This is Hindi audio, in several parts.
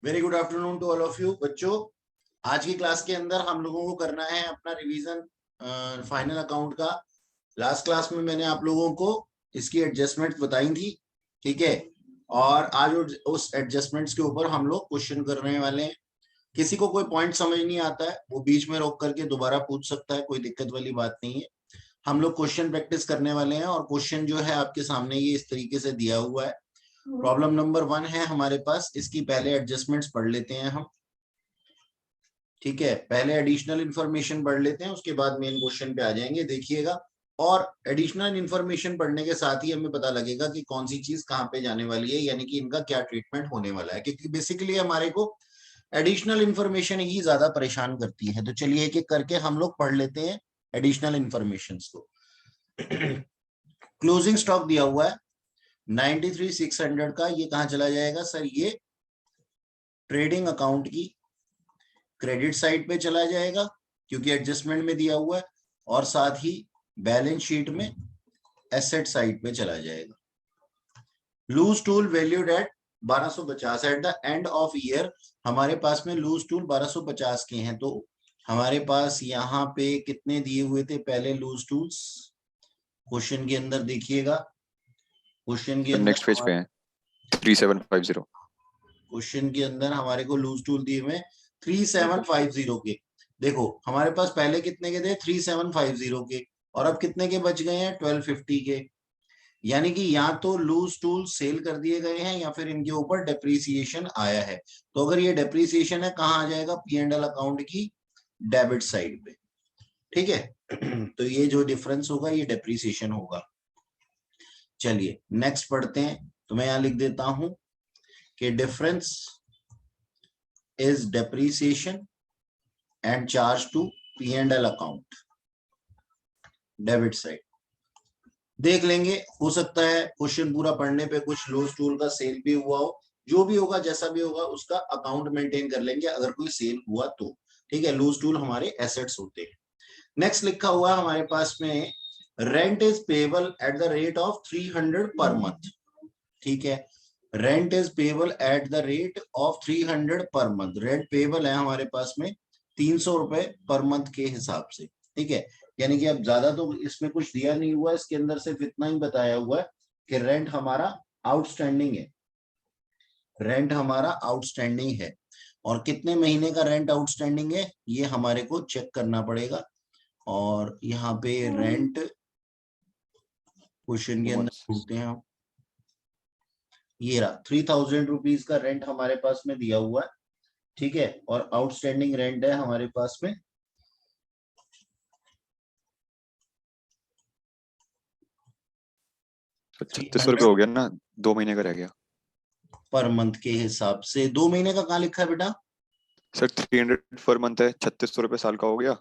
Very good afternoon to all of you बच्चों। आज की क्लास के अंदर हम लोगों को करना है अपना रिवीजन फाइनल अकाउंट का। लास्ट क्लास में मैंने आप लोगों को इसकी एडजस्टमेंट्स बताई थी, ठीक है। और आज उस एडजस्टमेंट्स के ऊपर हम लोग क्वेश्चन करने वाले हैं। किसी को कोई पॉइंट समझ नहीं आता है वो बीच में रोक करके दोबारा पूछ सकता है, कोई दिक्कत वाली बात नहीं है। हम लोग क्वेश्चन प्रैक्टिस करने वाले हैं और क्वेश्चन जो है आपके सामने ये इस तरीके से दिया हुआ है। प्रॉब्लम नंबर 1 है हमारे पास, इसकी पहले एडजस्टमेंट्स पढ़ लेते हैं हम, ठीक है। पहले एडिशनल इंफॉर्मेशन पढ़ लेते हैं, उसके बाद मेन क्वेश्चन पे आ जाएंगे, देखिएगा। और एडिशनल इंफॉर्मेशन पढ़ने के साथ ही हमें पता लगेगा कि कौन सी चीज कहाँ पे जाने वाली है, यानी कि इनका क्या ट्रीटमेंट होने वाला है, क्योंकि बेसिकली हमारे को एडिशनल इंफॉर्मेशन ही ज्यादा परेशान करती है। तो चलिए एक एक करके हम लोग पढ़ लेते हैं एडिशनल इंफॉर्मेशन को। क्लोजिंग स्टॉक दिया हुआ है 93,600 का, ये कहाँ चला जाएगा सर? ये ट्रेडिंग अकाउंट की क्रेडिट साइड पे चला जाएगा क्योंकि एडजस्टमेंट में दिया हुआ है, और साथ ही बैलेंस शीट में एसेट साइड पे चला जाएगा। Loose tool valued at 1250 at the end of year. हमारे पास में लूज टूल 1250 के हैं, तो हमारे पास यहाँ पे कितने दिए हुए थे पहले लूज टूल्स? क्वेश्चन के अंदर देखिएगा, क्वेश्चन के अंदर नेक्स्ट पेज पे है 3750। क्वेश्चन के अंदर हमारे को लूज टूल दिए हुए 3750 के। देखो हमारे पास पहले कितने के थे? 3750 के, और अब कितने के बच गए हैं? 1250 के। यानी कि या तो लूज टूल सेल कर दिए गए हैं या फिर इनके ऊपर डेप्रीसिएशन आया है। तो अगर ये डेप्रीसिएशन है, कहाँ आ जाएगा? P&L अकाउंट की डेबिट साइड पे, ठीक है। तो ये जो डिफरेंस होगा ये डेप्रीसिएशन होगा। चलिए नेक्स्ट पढ़ते हैं, तो मैं यहां लिख देता हूं कि difference is depreciation and charge to P&L account debit side. देख लेंगे, हो सकता है क्वेश्चन पूरा पढ़ने पे कुछ लूज टूल का सेल भी हुआ हो, जो भी होगा जैसा भी होगा उसका अकाउंट मेंटेन कर लेंगे अगर कोई सेल हुआ तो, ठीक है। लूज टूल हमारे एसेट्स होते हैं। नेक्स्ट लिखा हुआ हमारे पास में rent is payable at the rate of 300 per month, ठीक है। Rent is payable at the rate of 300 per month. Rent payable है हमारे पास में 300 रुपए पर मंथ के हिसाब से, ठीक है। यानी कि अब ज्यादा तो इसमें कुछ दिया नहीं हुआ, इसके अंदर सिर्फ इतना ही बताया हुआ है कि रेंट हमारा आउटस्टैंडिंग है, रेंट हमारा आउटस्टैंडिंग है। और कितने महीने का रेंट आउटस्टैंडिंग है ये हमारे को चेक करना पड़ेगा। और यहाँ पे रेंट क्वेश्चन के अंदर ढूंढते हैं हम, ये रहा 3000 रुपीज का रेंट हमारे पास में दिया हुआ है, ठीक है। और आउटस्टैंडिंग रेंट है हमारे पास में 3600 रुपये हो गया ना, 2 महीने का रह गया पर मंथ के हिसाब से। 2 महीने का कहाँ लिखा है बेटा? सर। 300 पर मंथ है, 3600 रुपये साल का हो गया।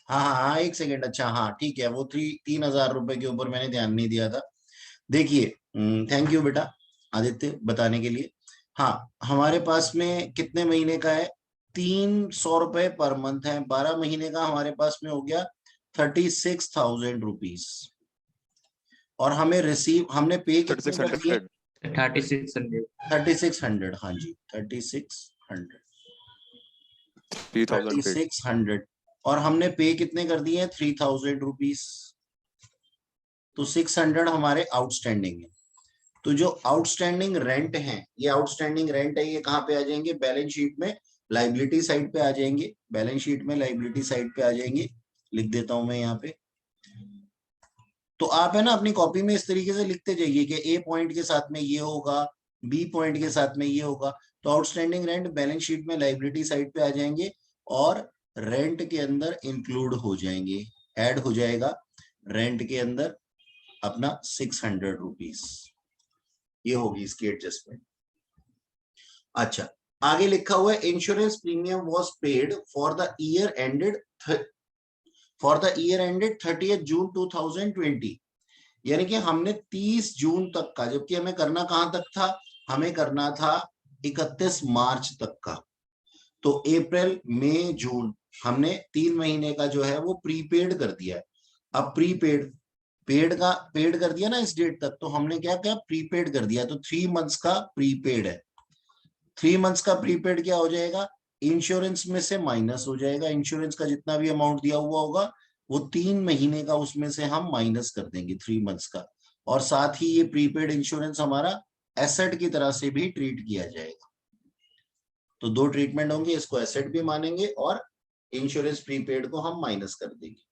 हाँ हाँ हाँ, एक सेकेंड, अच्छा हाँ ठीक है, वो 3,000 रुपए के ऊपर मैंने ध्यान नहीं दिया था। देखिए, थैंक यू बेटा आदित्य बताने के लिए। हाँ हमारे पास में कितने महीने का है? 300 रुपए पर मंथ है, 12 महीने का हमारे पास में हो गया 36,000 रुपीज। और हमें रिसीव, हमने पे कितने कर दिए? 3600 3600, हाँ जी 3600 3000 पेड। 3600। और हमने पे कितने कर दिए? 3000 रुपीज। तो 600 हमारे आउटस्टैंडिंग है। तो जो आउटस्टैंडिंग रेंट है, ये आउटस्टैंडिंग रेंट है, ये कहाँ पे आ जाएंगे? बैलेंस शीट में लाइबिलिटी साइड पे आ जाएंगे, बैलेंस शीट में लाइबिलिटी साइड पे आ जाएंगे। लिख देता हूं मैं यहाँ पे। तो आप है ना अपनी कॉपी में इस तरीके से लिखते जाइए कि ए पॉइंट के साथ में ये होगा, बी पॉइंट के साथ में ये होगा। तो आउटस्टैंडिंग रेंट बैलेंस शीट में लाइबिलिटी साइड पे आ जाएंगे और रेंट के अंदर इंक्लूड हो जाएंगे, ऐड हो जाएगा रेंट के अंदर अपना 600 रुपीज। ये होगी इसकी एडजस्टमेंट। अच्छा, आगे लिखा हुआ है insurance premium was paid for the year ended 30th June 2020। यानी कि हमने 30 जून तक का, जबकि हमें करना कहां तक था? हमें करना था 31 मार्च तक का। तो अप्रैल मई जून हमने 3 महीने का जो है वो प्रीपेड कर दिया है। अब प्रीपेड पेड कर दिया ना इस डेट तक, तो हमने क्या किया? प्रीपेड कर दिया। तो 3 मंथ्स का प्रीपेड है, 3 मंथ्स का प्रीपेड क्या हो जाएगा, इंश्योरेंस में से माइनस हो जाएगा, इंश्योरेंस का जितना भी अमाउंट दिया हुआ होगा वो 3 महीने का उसमें से हम माइनस कर देंगे 3 मंथ्स का, और साथ ही ये प्रीपेड इंश्योरेंस हमारा एसेट की तरह से भी ट्रीट किया जाएगा। तो 2 ट्रीटमेंट होंगे, इसको एसेट भी मानेंगे और इंश्योरेंस प्रीपेड को हम माइनस कर देंगे।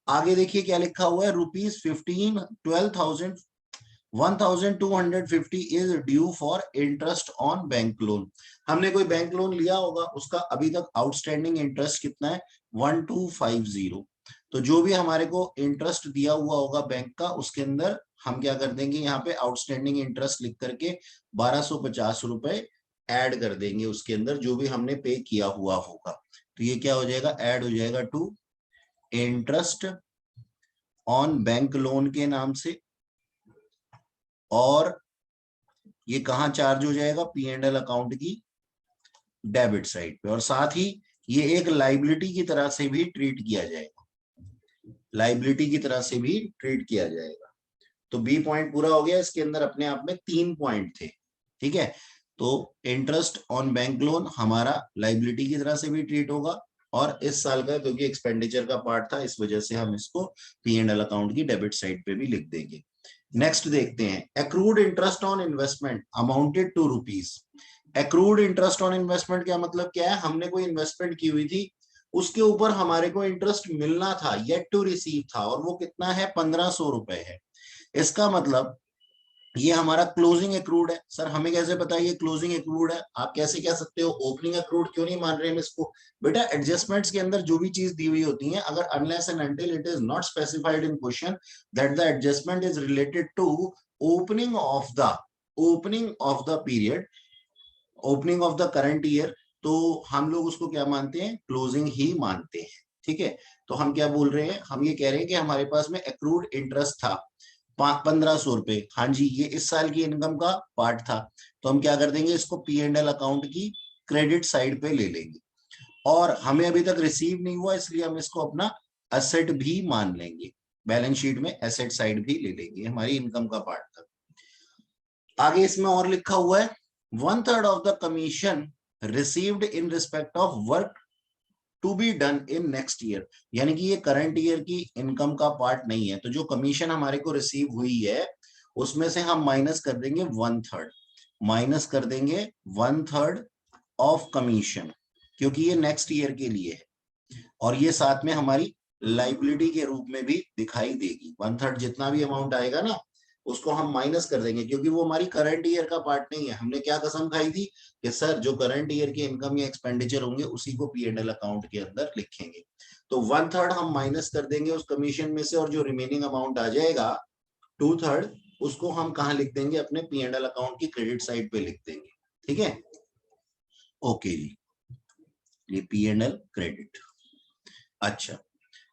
आगे देखिए क्या लिखा हुआ है, ₹12,000 1,250 is due for interest on bank loan. हमने कोई बैंक लोन लिया होगा, उसका अभी तक आउटस्टैंडिंग इंटरेस्ट कितना है, 1250। तो जो भी हमारे को इंटरेस्ट दिया हुआ होगा बैंक का, उसके अंदर हम क्या कर देंगे, यहाँ पे आउटस्टैंडिंग इंटरेस्ट लिख करके 1250 रुपए ऐड कर देंगे उसके अंदर, जो भी हमने पे किया हुआ होगा। तो ये क्या हो जाएगा, ऐड हो जाएगा to interest on bank loan के नाम से, और ये कहां चार्ज हो जाएगा, P&L अकाउंट की डेबिट साइड पे, और साथ ही ये एक लाइबिलिटी की तरह से भी ट्रीट किया जाएगा, लाइबिलिटी की तरह से भी ट्रीट किया जाएगा। तो बी पॉइंट पूरा हो गया, इसके अंदर अपने आप में 3 पॉइंट थे, ठीक है। तो इंटरेस्ट ऑन बैंक लोन हमारा लाइबिलिटी की तरह से भी ट्रीट होगा, और इस साल का क्योंकि एक्सपेंडिचर का पार्ट था, इस वजह से हम इसको P&L अकाउंट की डेबिट साइड पे भी लिख देंगे। नेक्स्ट देखते हैं, accrued interest on investment amounted to ₹। Accrued interest on investment क्या मतलब क्या है, हमने कोई इन्वेस्टमेंट की हुई थी, उसके ऊपर हमारे को इंटरेस्ट मिलना था, येट टू रिसीव था, और वो कितना है, 1500 रुपए है। इसका मतलब ये हमारा क्लोजिंग एक्रूड है। सर हमें कैसे पता है ये क्लोजिंग एक्रूड है, आप कैसे कह सकते हो, ओपनिंग एक्रूड क्यों नहीं मान रहे हम इसको, बेटा एडजस्टमेंट्स के अंदर जो भी चीज दी हुई होती है, अगर unless and until it is not specified in question that the adjustment is related to opening of the period, opening of the current year, तो हम लोग उसको क्या मानते हैं, क्लोजिंग ही मानते हैं, ठीक है। तो हम क्या बोल रहे हैं, हम ये कह रहे हैं कि हमारे पास में एक्रूड इंटरेस्ट था 1500 रुपए, हाँ जी, ये इस साल की इनकम का पार्ट था, तो हम क्या कर देंगे, इसको P&L अकाउंट की क्रेडिट साइड पे ले लेंगे, और हमें अभी तक रिसीव नहीं हुआ, इसलिए हम इसको अपना एसेट भी मान लेंगे, बैलेंस शीट में एसेट साइड भी ले लेंगे, हमारी इनकम का पार्ट था। आगे इसमें और लिखा हुआ है, 1/3 of the commission received in respect of work to be done in next year, यानी कि ये करंट ईयर की इनकम का पार्ट नहीं है, तो जो कमीशन हमारे को रिसीव हुई है उसमें से हम माइनस कर देंगे 1/3, माइनस कर देंगे 1/3 ऑफ कमीशन, क्योंकि ये नेक्स्ट ईयर के लिए है, और ये साथ में हमारी लाइबिलिटी के रूप में भी दिखाई देगी। 1/3 जितना भी अमाउंट आएगा ना, उसको हम माइनस कर देंगे, क्योंकि वो हमारी करंट ईयर का पार्ट नहीं है। हमने क्या कसम खाई थी कि सर जो करंट ईयर की इनकम या एक्सपेंडिचर होंगे उसी को P&L अकाउंट के अंदर लिखेंगे। तो 1/3 हम माइनस कर देंगे उस कमीशन में से, और जो रिमेनिंग अमाउंट आ जाएगा 2/3 उसको हम कहाँ लिख देंगे, अपने P&L अकाउंट की क्रेडिट साइड पे लिख देंगे, ठीक है। ओके जी, ये P&L क्रेडिट। अच्छा,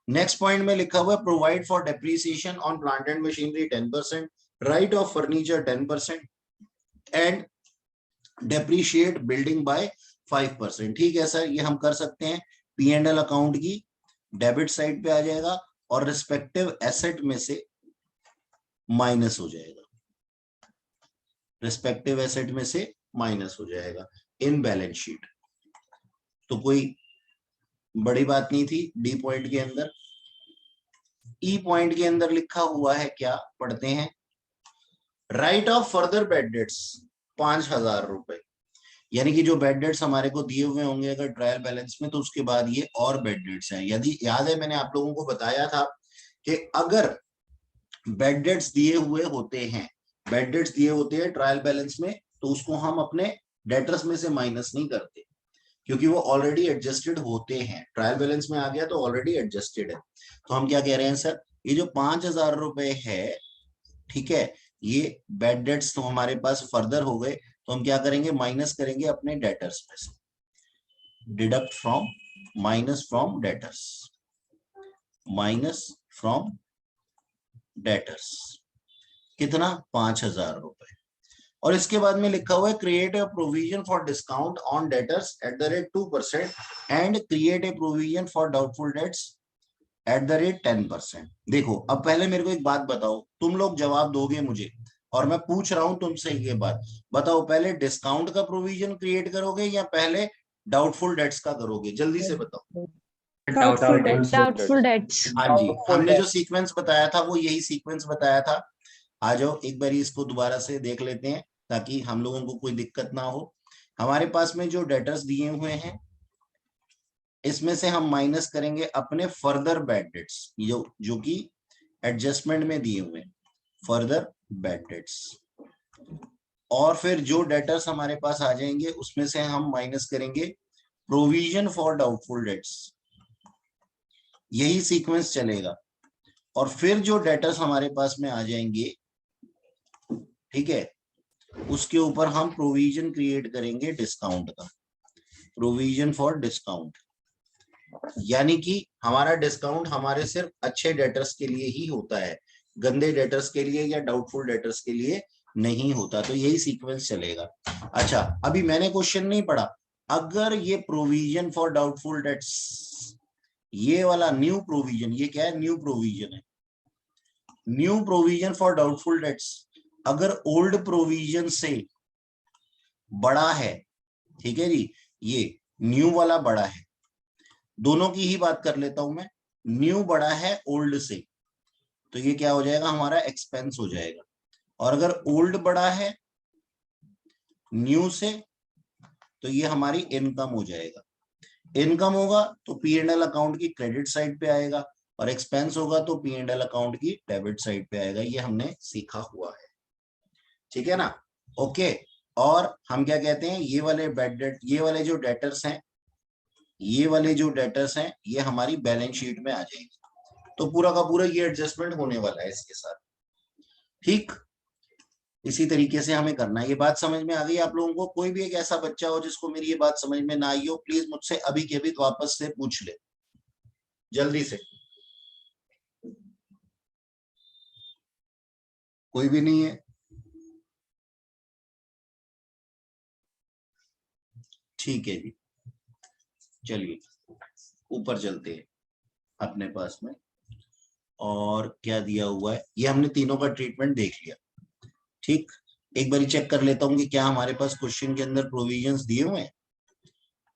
नेक्स्ट पॉइंट में लिखा हुआ है, provide for depreciation on plant and machinery 10%, right of furniture 10%, and depreciate building bye 5%। ठीक है सर, ये हम कर सकते हैं, P&L अकाउंट की डेबिट साइड पे आ जाएगा, और रिस्पेक्टिव एसेट में से माइनस हो जाएगा, रिस्पेक्टिव एसेट में से माइनस हो जाएगा इन बैलेंस शीट। तो कोई बड़ी बात नहीं थी डी पॉइंट के अंदर। ई पॉइंट के अंदर लिखा हुआ है, क्या पढ़ते हैं, right of further bad debts 5000 रुपए, यानी कि जो बेड डेट्स हमारे को दिए हुए होंगे अगर ट्रायल बैलेंस में, तो उसके बाद ये और बेड डेट्स हैं। यदि याद है मैंने आप लोगों को बताया था कि अगर बेड डेट्स दिए हुए होते हैं, बेड डेट्स दिए होते हैं ट्रायल बैलेंस में, तो उसको हम अपने डेटर्स में से माइनस नहीं करते, क्योंकि वो ऑलरेडी एडजस्टेड होते हैं। ट्रायल बैलेंस में आ गया तो ऑलरेडी एडजस्टेड है। तो हम क्या कह रहे हैं सर, ये जो 5000 रुपए है, ठीक है, ये बेड डेट्स तो हमारे पास फर्दर हो गए, तो हम क्या करेंगे, माइनस करेंगे अपने डेटर्स में से, deduct from, minus from debtors, minus from debtors, कितना, 5000 रुपए। और इसके बाद में लिखा हुआ है, create a provision for discount on debtors at the rate 2% and create a provision for doubtful dates at the rate 10%। देखो अब पहले मेरे को एक बात बताओ, तुम लोग जवाब दोगे मुझे, और मैं पूछ रहा हूं तुमसे ये बात, बताओ पहले डिस्काउंट का प्रोविजन क्रिएट करोगे या पहले डाउटफुल डेट्स का करोगे? जल्दी से बताओ। Doubtful doubtful debts. हाँ जी, हमने जो सीक्वेंस बताया था वो यही सीक्वेंस बताया था। आ जाओ एक बार इसको दोबारा से देख लेते हैं ताकि हम लोगों को कोई दिक्कत ना हो। हमारे पास में जो डेटर्स दिए हुए हैं इसमें से हम माइनस करेंगे अपने फर्दर बैड डेट्स जो कि एडजस्टमेंट में दिए हुए हैं, फर्दर बैड डेट्स। और फिर जो डेटर्स हमारे पास आ जाएंगे उसमें से हम माइनस करेंगे प्रोविजन फॉर डाउटफुल डेट्स। यही सीक्वेंस चलेगा। और फिर जो डेटर्स हमारे पास में आ जाएंगे, ठीक है, उसके ऊपर हम प्रोविजन क्रिएट करेंगे डिस्काउंट का, प्रोविजन फॉर डिस्काउंट। यानी कि हमारा डिस्काउंट हमारे सिर्फ अच्छे डेटर्स के लिए ही होता है, गंदे डेटर्स के लिए या डाउटफुल डेटर्स के लिए नहीं होता। तो यही सीक्वेंस चलेगा। अच्छा, अभी मैंने क्वेश्चन नहीं पढ़ा, अगर ये प्रोविजन फॉर डाउटफुल डेट्स, ये वाला न्यू प्रोविजन, ये क्या है? न्यू प्रोविजन है। New provision for doubtful dates अगर ओल्ड प्रोविजन से बड़ा है, ठीक है जी, ये न्यू वाला बड़ा है, दोनों की ही बात कर लेता हूं मैं, न्यू बड़ा है ओल्ड से, तो ये क्या हो जाएगा? हमारा एक्सपेंस हो जाएगा। और अगर ओल्ड बड़ा है न्यू से तो ये हमारी इनकम हो जाएगा। इनकम होगा तो पी एंड एल अकाउंट की क्रेडिट साइड पे आएगा, और एक्सपेंस होगा तो पी एंड एल अकाउंट की डेबिट साइड पे आएगा। ये हमने सीखा हुआ है, ठीक है ना? ओके। और हम क्या कहते हैं, ये वाले बैड डेट, ये वाले जो डेटर्स हैं, ये वाले जो डेटर्स हैं ये हमारी बैलेंस शीट में आ जाएंगे। तो पूरा का पूरा ये एडजस्टमेंट होने वाला है इसके साथ, ठीक? इसी तरीके से हमें करना है। ये बात समझ में आ गई आप लोगों को? कोई भी एक ऐसा बच्चा हो जिसको मेरी ये बात समझ में ना आई हो, प्लीज मुझसे अभी के अभी वापस से पूछ ले, जल्दी से। कोई भी नहीं है? ठीक है जी, चलिए ऊपर चलते हैं अपने पास में। और क्या दिया हुआ है, ये हमने तीनों का ट्रीटमेंट देख लिया, ठीक? एक बार चेक कर लेता हूं कि क्या हमारे पास क्वेश्चन के अंदर प्रोविजंस दिए हुए हैं।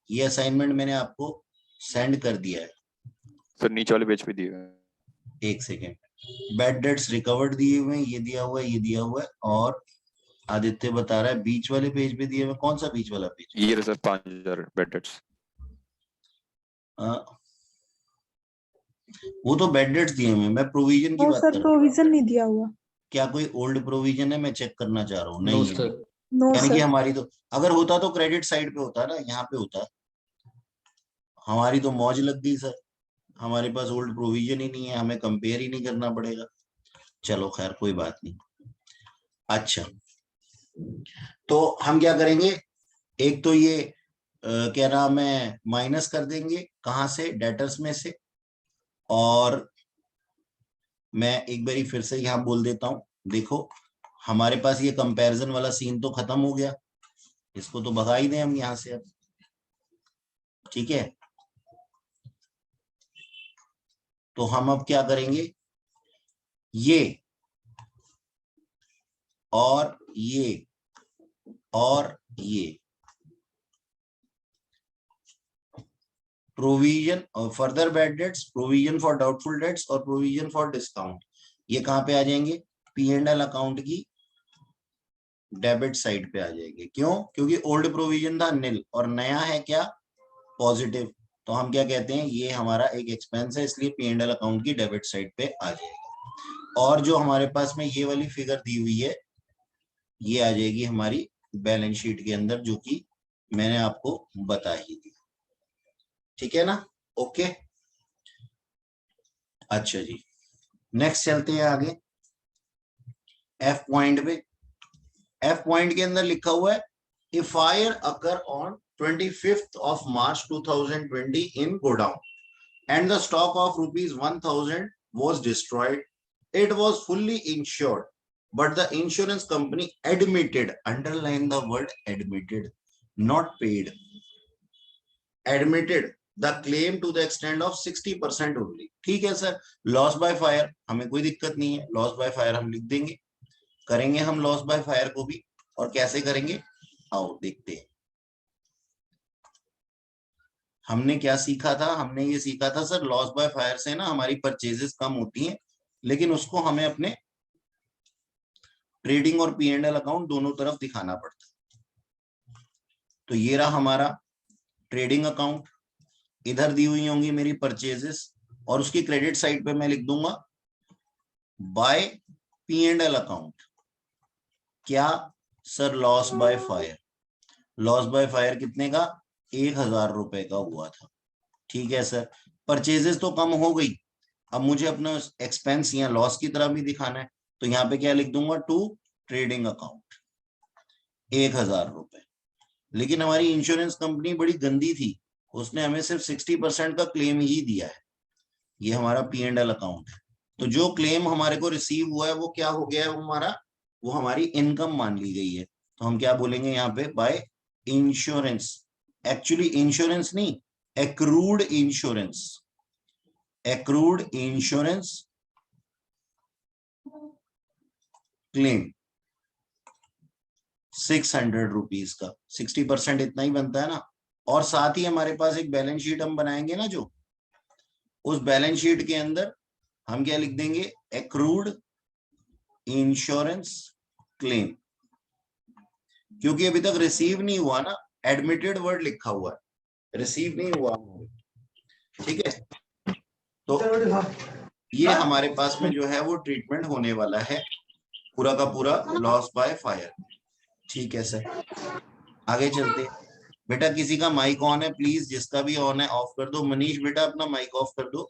ये असाइनमेंट मैंने आपको सेंड कर दिया है, सर नीचे वाले पेज पे दिए हुए हैं। एक सेकेंड। बैड डेट्स रिकवर्ड दिए हुए हैं, ये दिया हुआ है, ये दिया हुआ है। और आदित्य बता रहा है बीच वाले पेज पे दिए हुए। कौन सा बीच वाला पेज? ये रहा सर 5000 बेड डेट्स। वो तो बैड डेट्स दिए हुए हैं, मैं प्रोविजन की बात कर रहा हूँ। प्रोविजन नहीं दिया हुआ। क्या कोई ओल्ड प्रोविजन है? मैं चेक करना चाह रहा हूँ। नो नहीं है। सर। नो यानी कि सर। हमारी तो, अगर होता तो क्रेडिट साइड पे होता ना, यहाँ पे होता। हमारी तो मौज लग गई सर, हमारे पास ओल्ड प्रोविजन ही नहीं है, हमें कंपेयर ही नहीं करना पड़ेगा। चलो खैर कोई बात नहीं। अच्छा, तो हम क्या करेंगे, एक तो ये क्या नाम है, माइनस कर देंगे कहां से? डेटर्स में से। और मैं एक बारी फिर से यहां बोल देता हूं, देखो हमारे पास ये कंपैरिजन वाला सीन तो खत्म हो गया, इसको तो भगा ही दें हम यहां से अब, ठीक है? तो हम अब क्या करेंगे, ये और ये और ये प्रोविजन और further bad debts, provision for doubtful dates और प्रोविजन फॉर डिस्काउंट, ये कहां पे आ जाएंगे? पी एंड एल अकाउंट की डेबिट साइड पे आ जाएंगे। क्यों? क्योंकि ओल्ड प्रोविजन था निल और नया है क्या? पॉजिटिव। तो हम क्या कहते हैं, ये हमारा एक एक्सपेंस है, इसलिए पी एंड एल अकाउंट की डेबिट साइड पे आ जाएगा। और जो हमारे पास में ये वाली फिगर दी हुई है, ये आ जाएगी हमारी बैलेंस शीट के अंदर, जो कि मैंने आपको बता ही दी, ठीक है ना? ओके, अच्छा जी, नेक्स्ट चलते हैं आगे एफ पॉइंट पे। एफ पॉइंट के अंदर लिखा हुआ है, a fire occur on 25th of March 2020 in Godown and the stock of rupees 1000 was destroyed. It was fully insured, but the insurance company admitted, underline the word admitted, not paid, admitted the claim to the extent of 60% only. ठीक है सर, लॉस बाय फायर हमें कोई दिक्कत नहीं है, लॉस बाय फायर हम लिख देंगे। करेंगे हम लॉस बाय फायर को भी, और कैसे करेंगे आओ देखते हैं। हमने क्या सीखा था, हमने ये सीखा था सर लॉस बाय फायर से ना हमारी परचेजेस कम होती हैं, लेकिन उसको हमें अपने ट्रेडिंग और P&L अकाउंट दोनों तरफ दिखाना पड़ता है। तो ये रहा हमारा ट्रेडिंग अकाउंट, इधर दी हुई होंगी मेरी परचेजेस, और उसकी क्रेडिट साइड पे मैं लिख दूंगा बाय P&L अकाउंट। क्या sir loss by fire, loss by fire कितने का, 1000 रुपए का हुआ था। ठीक है सर, परचेजेस तो कम हो गई, अब मुझे अपना एक्सपेंस या लॉस की तरह भी दिखाना है, तो यहाँ पे क्या लिख दूंगा, टू ट्रेडिंग अकाउंट 1000 रुपए। लेकिन हमारी इंश्योरेंस कंपनी बड़ी गंदी थी, उसने हमें सिर्फ 60% का क्लेम ही दिया है। ये हमारा P&L अकाउंट है, तो जो क्लेम हमारे को रिसीव हुआ है वो क्या हो गया है, वो हमारा, वो हमारी इनकम मान ली गई है। तो हम क्या बोलेंगे यहाँ पे, बाय इंश्योरेंस, एक्चुअली इंश्योरेंस नहीं, accrued insurance, accrued insurance claim 600 rupees का, 60% इतना ही बनता है ना। और साथ ही हमारे पास एक बैलेंस शीट हम बनाएंगे ना, जो उस बैलेंस शीट के अंदर हम क्या लिख देंगे, एक्रूड इंश्योरेंस क्लेम, क्योंकि अभी तक रिसीव नहीं हुआ ना, एडमिटेड वर्ड लिखा हुआ है, रिसीव नहीं हुआ। ठीक है, तो ये हमारे पास में जो है वो ट्रीटमेंट होने वाला है पूरा का पूरा लॉस बाय फायर। ठीक है सर, आगे चलते। बेटा किसी का माइक ऑन है प्लीज, जिसका भी ऑन है ऑफ कर दो। मनीष बेटा अपना माइक ऑफ कर दो।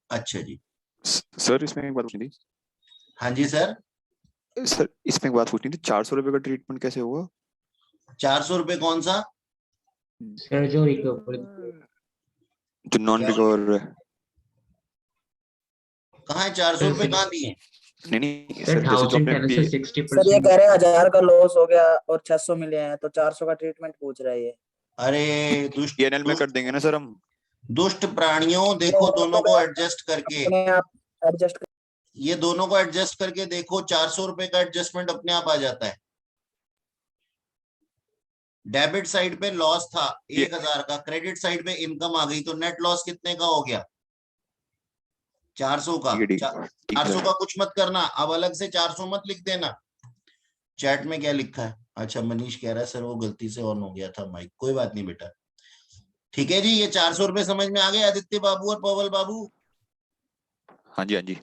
अच्छा जी, सर इसमें एक बात पूछनी थी। हाँ जी सर। सर इसमें एक बात पूछनी थी, 400 रुपए का ट्रीटमेंट कैसे होगा? 400 रुपए कौन सा, सर जो रिकवर जो नॉन रिकवर है। कहाँ है 400 रुपए, कहाँ दिए? नहीं सर सर, जैसे जो 1000 आपने टन से 60% सर ये कह रहे हैं 1000 का लॉस हो गया और 600 मिले हैं, तो 400 का ट्रीटमेंट पूछ रहा है ये। अरे दुष्ट P&L में कर देंगे ना सर हम। दुष्ट प्राणियों, देखो दोनों को एडजस्ट करके, अपने आप एडजस्ट ये दोनों को एडजस्ट करके देखो, 400 रुपए का एडजस्टमेंट अपने आप आ जाता है। डेबिट साइड पे लॉस था 1000 का, क्रेडिट साइड पे इनकम आ गई, तो नेट लॉस कितने का हो गया, 400 का। ठीक है 400 का कुछ मत करना, अब अलग से 400 मत लिख देना। चैट में क्या लिखा है, अच्छा मनीष कह रहा है सर वो गलती से ऑन हो गया था माइक, कोई बात नहीं बेटा। ठीक है जी, ये 400 रुपए समझ में आ गए आदित्य बाबू और पवल बाबू? हाँ जी हाँ जी।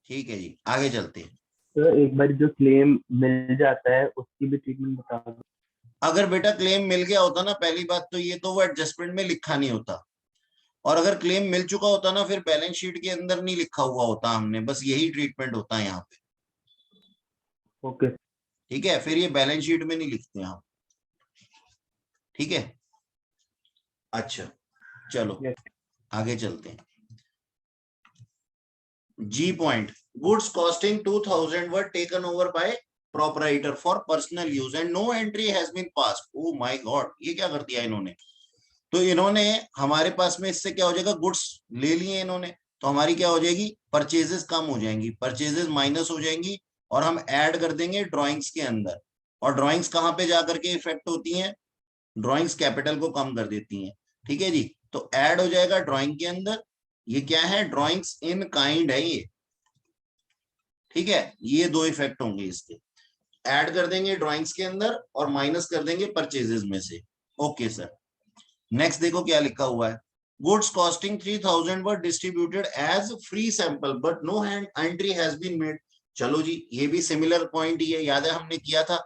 ठीक है जी, आगे चलते हैं। तो एक बार जो क्लेम मिल जाता है उसकी भी ट्रीटमेंट बता दो। अगर बेटा क्लेम मिल गया होता ना, पहली बात तो ये तो वो एडजस्टमेंट में लिखा नहीं होता, और अगर क्लेम मिल चुका होता ना, फिर बैलेंस शीट के अंदर नहीं लिखा हुआ होता हमने, बस यही ट्रीटमेंट होता है यहाँ पे। ओके। ठीक है, फिर ये बैलेंस शीट में नहीं लिखते हम। ठीक है, अच्छा चलो आगे चलते हैं। G point, goods costing 2000 were taken over by proprietor for personal use and no entry has been passed. Oh my god, ये क्या कर दिया इन्होंने, तो इन्होंने हमारे पास में इससे क्या हो जाएगा, गुड्स ले लिए इन्होंने, तो हमारी क्या हो जाएगी, परचेजेस कम हो जाएंगी, परचेजेस माइनस हो जाएंगी, और हम ऐड कर देंगे ड्राइंग्स के अंदर। और ड्राइंग्स कहां पे जाकर के इफेक्ट होती हैं, ड्राइंग्स कैपिटल को कम कर देती हैं। ठीक है जी, तो ऐड हो जाएगा ड्राइंग के अंदर, ये क्या है, ड्राइंग्स इन काइंड है ये। ठीक है, ये दो इफेक्ट होंगे इसके, ऐड कर देंगे ड्राइंग्स के अंदर और माइनस कर देंगे परचेजेस में से। ओके सर, नेक्स्ट देखो क्या लिखा हुआ है, goods costing 3000 were distributed as free sample but no entry has been made. चलो जी, ये भी सिमिलर पॉइंट ही है, याद है हमने किया था,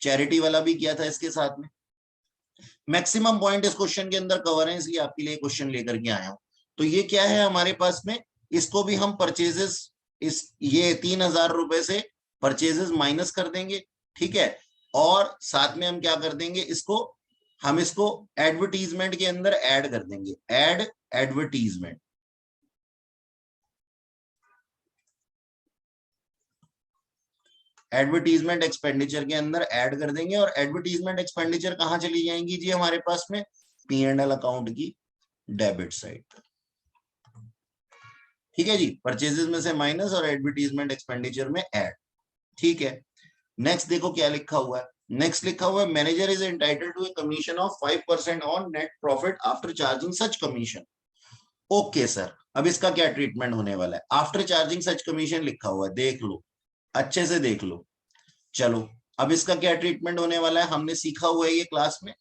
चैरिटी वाला भी किया था इसके साथ में। मैक्सिमम पॉइंट इस क्वेश्चन के अंदर कवर है, इसलिए आपके लिए क्वेश्चन लेकर के आया हूं। तो ये क्या है हमारे पास में, इसको भी हम परचेजेस, इस ये 3000 रुपए से परचेजेस माइनस कर देंगे। ठीक है, और साथ में हम क्या कर देंगे, इसको हम इसको एडवर्टीजमेंट के अंदर ऐड कर देंगे, ऐड एडवर्टीजमेंट। एडवर्टीजमेंट एक्सपेंडिचर के अंदर ऐड कर देंगे, और एडवर्टीजमेंट एक्सपेंडिचर कहां चली जाएंगी जी हमारे पास में, P&L अकाउंट की डेबिट साइड पर। ठीक है जी, परचेजेस में से माइनस और एडवर्टीजमेंट एक्सपेंडिचर में ऐड। ठीक है, नेक्स्ट देखो क्या लिखा हुआ है। नेक्स्ट लिखा हुआ है manager is entitled to a commission of 5% on net profit after charging such commission. Okay sir, अब इसका क्या ट्रीटमेंट होने वाला है? आफ्टर चार्जिंग सच कमीशन लिखा हुआ है, देख लो अच्छे से देख लो। चलो अब इसका क्या ट्रीटमेंट होने वाला है, हमने सीखा हुआ है ये क्लास में।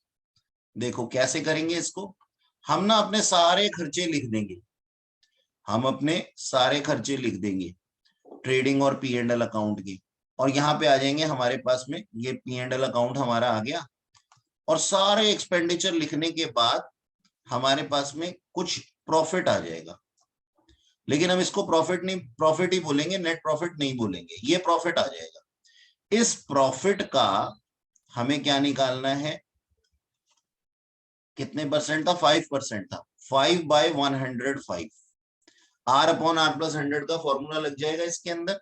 देखो कैसे करेंगे इसको, हम ना अपने सारे खर्चे लिख देंगे, हम अपने सारे खर्चे लिख देंगे ट्रेडिंग और P&L अकाउंट के, और यहाँ पे आ जाएंगे हमारे पास में ये P&L अकाउंट हमारा आ गया, और सारे एक्सपेंडिचर लिखने के बाद हमारे पास में कुछ प्रॉफिट आ जाएगा। लेकिन हम इसको प्रॉफिट नहीं, प्रॉफिट ही बोलेंगे, नेट प्रॉफिट नहीं बोलेंगे, ये प्रॉफिट आ जाएगा। इस प्रॉफिट का हमें क्या निकालना है, कितने परसेंट था? 5% था। 5/105 R/R+100 का फॉर्मूला लग जाएगा इसके अंदर,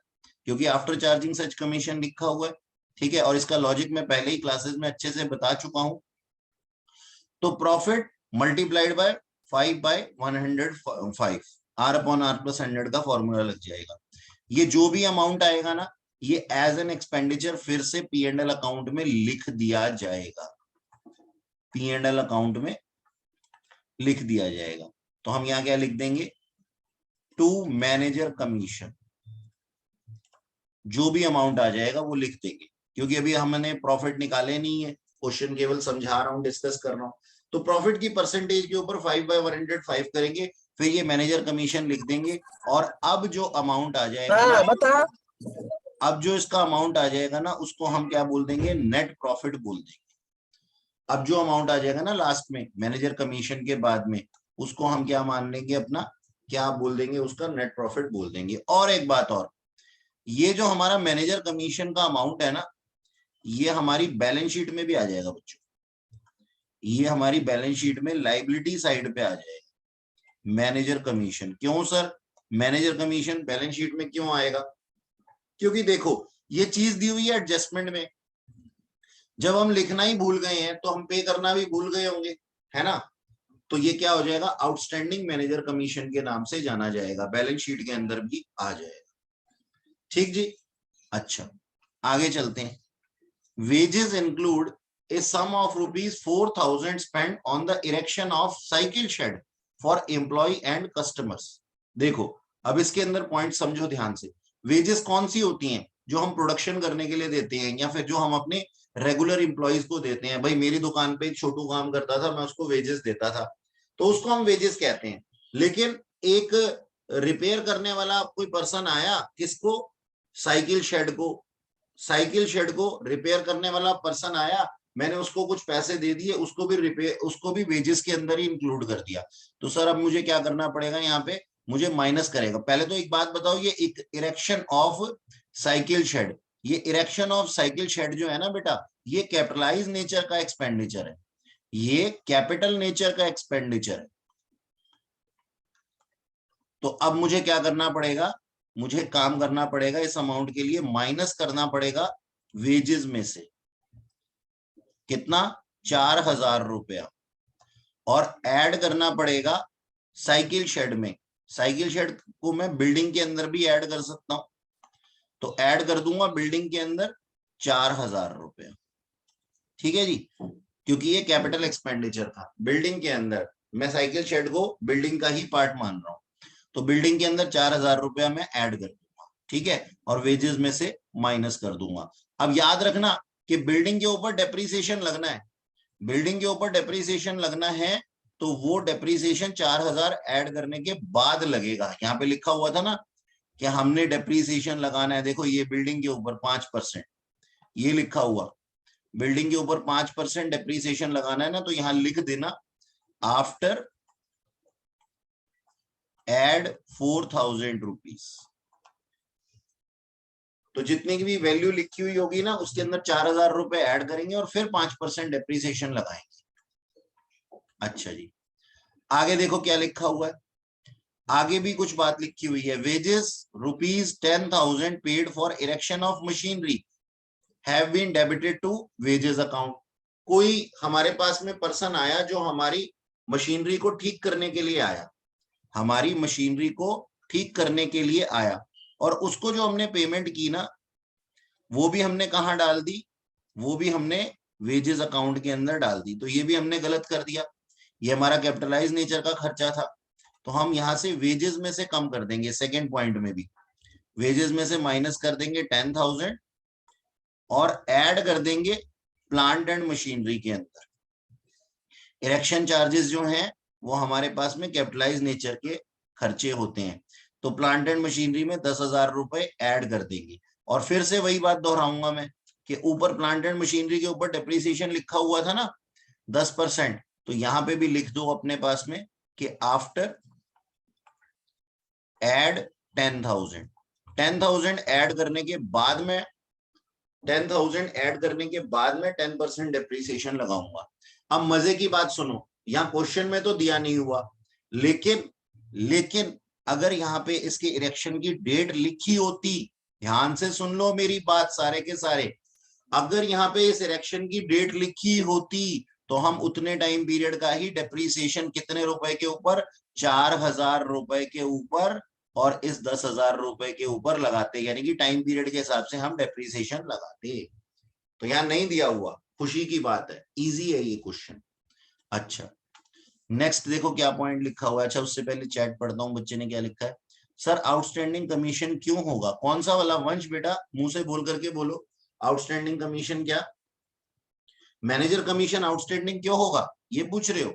क्योंकि आफ्टर चार्जिंग सच कमीशन लिखा हुआ है। ठीक है, और इसका लॉजिक मैं पहले ही क्लासेस में अच्छे से बता चुका हूं। तो प्रॉफिट मल्टीप्लाइड बाय 5/105 R/R+100 का फॉर्मूला लग जाएगा। ये जो भी अमाउंट आएगा ना, ये एज एन एक्सपेंडिचर फिर से P&L अकाउंट में लिख दिया जाएगा, P&L अकाउंट में लिख दिया जाएगा। तो हम यहां क्या लिख देंगे, टू मैनेजर कमीशन, जो भी अमाउंट आ जाएगा वो लिख देंगे, क्योंकि अभी हमने प्रॉफिट निकाले नहीं है, क्वेश्चन केवल समझा रहा हूं, डिस्कस कर रहा हूं। तो प्रॉफिट की परसेंटेज के ऊपर 5/105 करेंगे, फिर ये मैनेजर कमीशन लिख देंगे, और अब जो अमाउंट आ जाएगा हाँ, ना, बता। अब जो इसका अमाउंट आ जाएगा ना, उसको हम क्या बोल देंगे, नेट प्रॉफिट बोल देंगे। अब जो अमाउंट आ जाएगा ना लास्ट में मैनेजर कमीशन के बाद में, उसको हम क्या मान लेंगे, अपना क्या बोल देंगे, उसका नेट प्रॉफिट बोल देंगे। और एक बात और, ये जो हमारा मैनेजर कमीशन का अमाउंट है ना, ये हमारी बैलेंस शीट में भी आ जाएगा बच्चों, ये हमारी बैलेंस शीट में लायबिलिटी साइड पे आ जाएगा मैनेजर कमीशन। क्यों sir manager commission balance sheet में क्यों आएगा? क्योंकि देखो ये चीज दी हुई है एडजस्टमेंट में, जब हम लिखना ही भूल गए हैं तो हम पे करना भी भूल गए होंगे, है ना? तो ये क्या हो जाएगा, आउटस्टैंडिंग मैनेजर कमीशन के नाम से जाना जाएगा, बैलेंस शीट के अंदर भी आ जाएगा। ठीक जी, अच्छा आगे चलते हैं। Wages include a sum of ₹4,000 spent on the erection of cycle shed for employee and customers। देखो अब इसके अंदर पॉइंट समझो ध्यान से। वेजेस कौन सी होती हैं? जो हम प्रोडक्शन करने के लिए देते हैं, या फिर जो हम अपने रेगुलर एम्प्लॉइज को देते हैं। भाई मेरी दुकान पे एक छोटू काम करता था, मैं उसको वेजेस देता था, तो उसको हम वेजेस कहते हैं। लेकिन एक रिपेयर करने वाला कोई पर्सन आया, किसको? साइकिल शेड को। साइकिल शेड को रिपेयर करने वाला पर्सन आया, मैंने उसको कुछ पैसे दे दिए, उसको भी रिपेयर, उसको भी वेजेस के अंदर ही इंक्लूड कर दिया। तो सर अब मुझे क्या करना पड़ेगा, यहाँ पे मुझे माइनस करेगा। पहले तो एक बात बताओ, ये एक इरेक्शन ऑफ साइकिल शेड, ये इरेक्शन ऑफ साइकिल शेड जो है ना बेटा, ये कैपिटलाइज नेचर का एक्सपेंडिचर है, ये कैपिटल नेचर का एक्सपेंडिचर है। तो अब मुझे क्या करना पड़ेगा, मुझे काम करना पड़ेगा, इस अमाउंट के लिए माइनस करना पड़ेगा वेजेस में से कितना, 4,000 रुपया, और ऐड करना पड़ेगा साइकिल शेड में। साइकिल शेड को मैं बिल्डिंग के अंदर भी ऐड कर सकता हूं, तो ऐड कर दूंगा बिल्डिंग के अंदर 4,000 रुपया। ठीक है जी, क्योंकि ये कैपिटल एक्सपेंडिचर था बिल्डिंग के अंदर, मैं साइकिल शेड को बिल्डिंग का ही पार्ट मान रहा हूं, तो बिल्डिंग के अंदर 4,000 रुपया मैं ऐड कर दूंगा। ठीक है, और वेजेस में से माइनस कर दूंगा। अब याद रखना कि बिल्डिंग के ऊपर डेप्रीसिएशन लगना है, बिल्डिंग के ऊपर डेप्रीसिएशन लगना है, तो वो डेप्रीसिएशन 4,000 ऐड करने के बाद लगेगा। यहाँ पे लिखा हुआ था ना कि हमने डेप्रीसिएशन लगाना है, देखो ये बिल्डिंग के ऊपर 5%, ये लिखा हुआ बिल्डिंग के ऊपर 5% डेप्रीसिएशन लगाना है ना, तो यहां लिख देना आफ्टर एड 4,000 रुपीज। तो जितनी की भी वैल्यू लिखी हुई होगी ना, उसके अंदर 4,000 रुपए ऐड करेंगे और फिर 5% डेप्रीसिएशन लगाएंगे। अच्छा जी, आगे देखो क्या लिखा हुआ है, आगे भी कुछ बात लिखी हुई है। Wages ₹10,000 paid for erection of machinery have been debited to wages account. कोई हमारे पास में पर्सन आया जो हमारी मशीनरी को ठीक करने के लिए आया, हमारी मशीनरी को ठीक करने के लिए आया, और उसको जो हमने पेमेंट की ना, वो भी हमने कहाँ डाल दी, वो भी हमने वेजेस अकाउंट के अंदर डाल दी। तो ये भी हमने गलत कर दिया, ये हमारा कैपिटलाइज नेचर का खर्चा था। तो हम यहाँ से वेजेस में से कम कर देंगे, सेकेंड पॉइंट में भी वेजेस में से माइनस कर देंगे 10,000 और ऐड कर देंगे प्लांट एंड मशीनरी के अंदर। इरेक्शन चार्जेस जो हैं वो हमारे पास में कैपिटलाइज नेचर के खर्चे होते हैं, तो प्लांट एंड मशीनरी में 10,000 रुपए ऐड कर देंगे। और फिर से वही बात दोहराऊंगा मैं कि ऊपर प्लांट एंड मशीनरी के ऊपर डेप्रिसिएशन लिखा हुआ था ना 10%, तो यहां पे भी लिख दो अपने पास में कि आफ्टर ऐड 10,000 ऐड करने के बाद में 10,000 ऐड करने के बाद में 10% डेप्रिसिएशन लगाऊंगा। अब मजे की बात सुनो, यहाँ क्वेश्चन में तो दिया नहीं हुआ, लेकिन अगर यहाँ पे इसके इरेक्शन की डेट लिखी होती, ध्यान से सुन लो मेरी बात सारे के सारे, अगर यहाँ पे इस इरेक्शन की डेट लिखी होती तो हम उतने टाइम पीरियड का ही डेप्रिसिएशन कितने रुपए के ऊपर, 4,000 रुपए के ऊपर और इस 10,000 रुपए के ऊपर लगाते, यानी कि टाइम पीरियड के हिसाब से हम डेप्रिसिएशन लगाते। तो यहाँ नहीं दिया हुआ, खुशी की बात है, इजी है ये क्वेश्चन। अच्छा नेक्स्ट देखो क्या पॉइंट लिखा हुआ है। अच्छा उससे पहले चैट पढ़ता हूँ, बच्चे ने क्या लिखा है। सर आउटस्टैंडिंग कमीशन क्यों होगा, कौन सा वाला? वंश बेटा मुंह से बोल करके बोलो, आउटस्टैंडिंग कमीशन क्या? मैनेजर कमीशन आउटस्टैंडिंग क्यों होगा, ये पूछ रहे हो?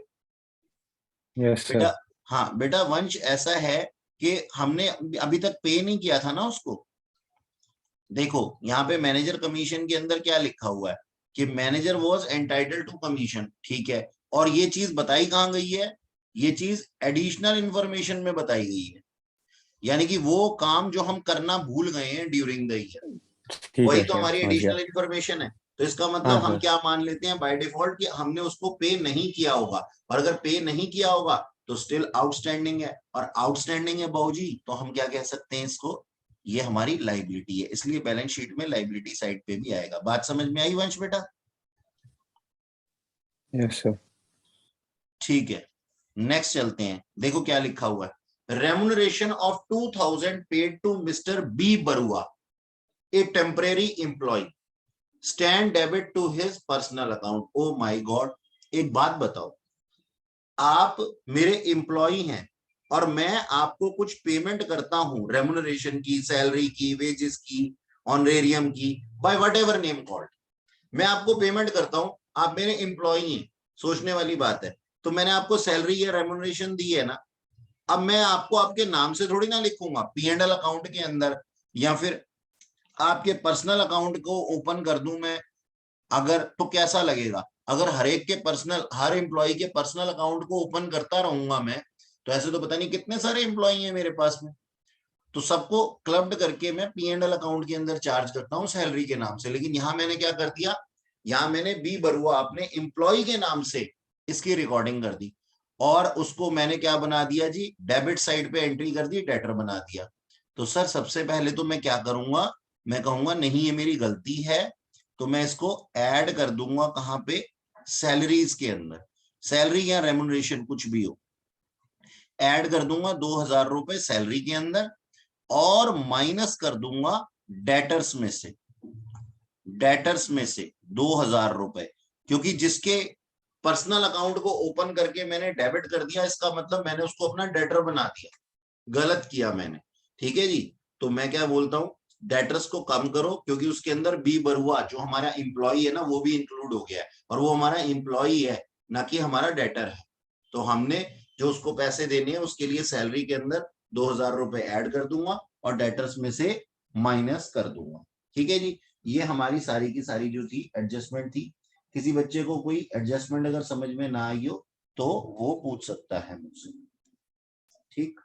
यस बेटा सर। हाँ बेटा, वंश ऐसा है कि हमने अभी तक पे नहीं किया था ना उसको। देखो यहाँ पे मैनेजर कमीशन के अंदर क्या लिखा हुआ है कि manager was entitled to commission, ठीक है, और ये चीज बताई कहाँ गई है, ये चीज एडिशनल इंफॉर्मेशन में बताई गई है, यानी कि वो काम जो हम करना भूल गए हैं ड्यूरिंग द ईयर, ठीक वही है तो सर, हमारी समझ गया। एडिशनल इंफॉर्मेशन है। तो इसका मतलब हाँ हम सर। क्या मान लेते हैं बाय डिफॉल्ट कि हमने उसको पे नहीं किया होगा, और अगर पे नहीं किया होगा तो स्टिल आउटस्टैंडिंग है, और आउटस्टैंडिंग है बाबूजी, तो हम क्या कह सकते हैं इसको, ये हमारी लाइबिलिटी है, इसलिए बैलेंस शीट में लाइबिलिटी साइड पे भी आएगा। बात समझ में आई वंश बेटा? Yes sir. ठीक है नेक्स्ट चलते हैं, देखो क्या लिखा हुआ है। Remuneration of 2,000 paid to mister B Barua, a temporary employee, stand debit to his personal account. Oh my god, एक बात बताओ, आप मेरे एम्प्लॉय हैं और मैं आपको कुछ पेमेंट करता हूं, रेम्युनरेशन की, सैलरी की, वेजेस की, ऑनरेरियम की, by whatever name called, मैं आपको पेमेंट करता हूं, आप मेरे एम्प्लॉय हैं, सोचने वाली बात है। तो मैंने आपको सैलरी या रेम्युनरेशन दी है ना, अब मैं आपको आपके नाम से थोड़ी ना लिखूंगा P&L अकाउंट के अंदर, या फिर आपके पर्सनल अकाउंट को ओपन कर दूं मैं, अगर तो कैसा लगेगा? अगर हर एक के पर्सनल, हर एम्प्लॉय के पर्सनल अकाउंट को ओपन करता रहूंगा मैं, तो ऐसे तो पता नहीं कितने सारे एम्प्लॉय हैं मेरे पास में, तो सबको क्लब्ड करके मैं P&L अकाउंट के अंदर चार्ज करता हूं सैलरी के नाम से। लेकिन यहां मैंने क्या कर दिया, यहां मैंने बी बरुआ अपने एम्प्लॉय के नाम से इसकी रिकॉर्डिंग कर दी, और उसको मैंने क्या बना दिया जी, डेबिट साइड पे एंट्री कर दी, डेटर बना दिया। तो सर सबसे पहले तो मैं क्या करूंगा, मैं कहूंगा नहीं ये मेरी गलती है, तो मैं इसको ऐड कर दूंगा कहां पे, सैलरीज के अंदर, सैलरी या रेम्युनरेशन कुछ भी हो, ऐड कर दूंगा 2,000 रुपए सैलरी के अंदर, और माइनस कर दूंगा डेटर्स में से, डेटर्स में से 2,000 रुपए, क्योंकि जिसके पर्सनल अकाउंट को ओपन करके मैंने डेबिट कर दिया, इसका मतलब मैंने उसको अपना डेटर बना दिया, गलत किया मैंने, ठीक है जी। तो मैं क्या बोलता हूं, डेटर्स को कम करो, क्योंकि उसके अंदर बी बरुआ जो हमारा एम्प्लॉय है ना, वो भी इंक्लूड हो गया है, और वो हमारा एम्प्लॉय है ना कि हमारा डेटर है। तो हमने जो उसको पैसे देने हैं उसके लिए सैलरी के अंदर 2,000 रुपए ऐड कर दूंगा और डेटर्स में से माइनस कर दूंगा, ठीक है जी। ये हमारी सारी की सारी जो थी एडजस्टमेंट थी। किसी बच्चे को कोई एडजस्टमेंट अगर समझ में ना आई हो तो वो पूछ सकता है मुझसे, ठीक।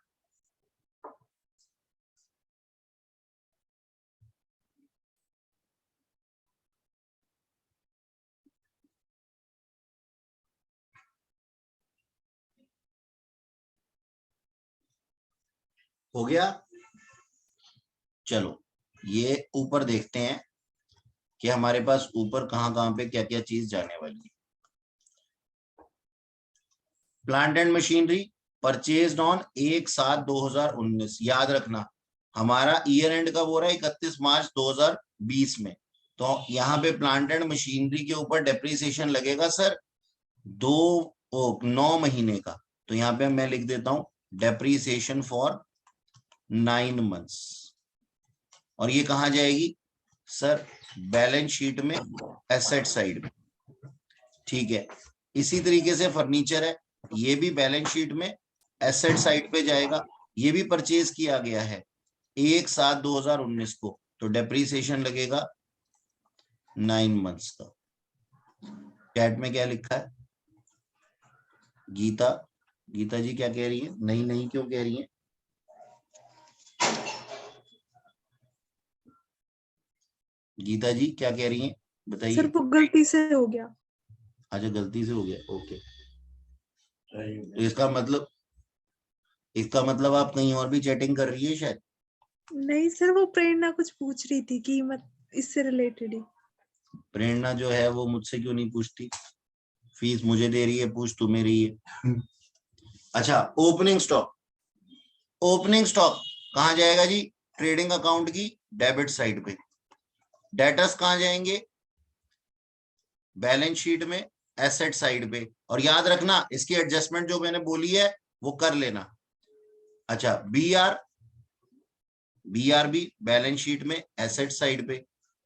हो गया? चलो ये ऊपर देखते हैं कि हमारे पास ऊपर कहां पे क्या क्या चीज जाने वाली है। Plant and machinery purchased on 1/7/2019। याद रखना हमारा ईयर एंड कब हो रहा है, 31 मार्च 2020 में। तो यहाँ पे प्लांट एंड मशीनरी के ऊपर डेप्रिसिएशन लगेगा सर 9 महीने का। तो यहाँ पे मैं लिख देता हूं डेप्रिसिएशन फॉर 9 मंथ्स। और ये कहाँ जाएगी सर, बैलेंस शीट में एसेट साइड में। ठीक है, इसी तरीके से फर्नीचर है, ये भी बैलेंस शीट में एसेट साइड पे जाएगा। ये भी परचेज किया गया है 1/7/2019 को, तो डेप्रिसिएशन लगेगा 9 मंथ्स का। चैट में क्या लिखा है गीता, गीता जी क्या कह रही है, नहीं नहीं क्यों कह रही है? गीता जी क्या कह रही हैं बताइए। सर वो गलती से हो गया। अच्छा गलती से हो गया, ओके। तो इसका मतलब आप कहीं और भी चैटिंग कर रही है शायद। नहीं सर, वो प्रेरणा कुछ पूछ रही थी कीमत, इससे रिलेटेड ही। प्रेरणा जो है वो मुझसे क्यों नहीं पूछती, फीस मुझे दे रही है, पूछ तुम्हें रही है। अच्छा ओपनिंग स्टॉक, ओपनिंग स्टॉक कहाँ जाएगा जी, ट्रेडिंग अकाउंट की डेबिट साइड पे। डेटर्स कहाँ जाएंगे, बैलेंस शीट में एसेट साइड पे। और याद रखना इसकी एडजस्टमेंट जो मैंने बोली है वो कर लेना। अच्छा बीआर भी बैलेंस शीट में एसेट साइड पे।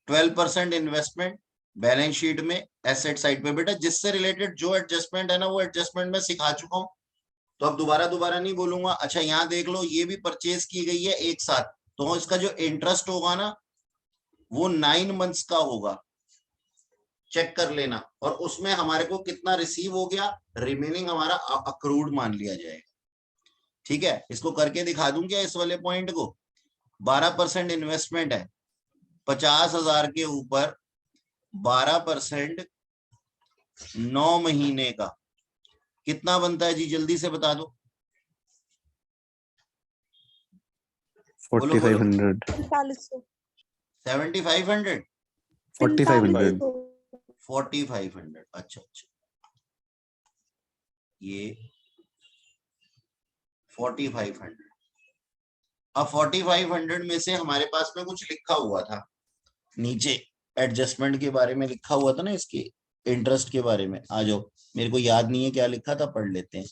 12% इन्वेस्टमेंट बैलेंस शीट में एसेट साइड पे। बेटा जिससे रिलेटेड जो एडजस्टमेंट है ना वो एडजस्टमेंट मैं सिखा चुका हूं, तो अब दोबारा नहीं बोलूंगा। अच्छा यहाँ देख लो, ये भी परचेज की गई है एक साथ, तो इसका जो इंटरेस्ट होगा ना वो 9 मंथ्स का होगा, चेक कर लेना। और उसमें हमारे को कितना रिसीव हो गया, रिमेनिंग हमारा अक्रूड मान लिया जाएगा। ठीक है, इसको करके दिखा दूं क्या इस वाले पॉइंट को। 12% इन्वेस्टमेंट है, 50,000 के ऊपर 12% 9 महीने का कितना बनता है जी, जल्दी से बता दो। 4,500. 7500 4,500. 4500। अच्छा ये 4500। अब 4500 में से हमारे पास में कुछ लिखा हुआ था नीचे, एडजस्टमेंट के बारे में लिखा हुआ था ना, इसके इंटरेस्ट के बारे में। आ जाओ, मेरे को याद नहीं है क्या लिखा था, पढ़ लेते हैं।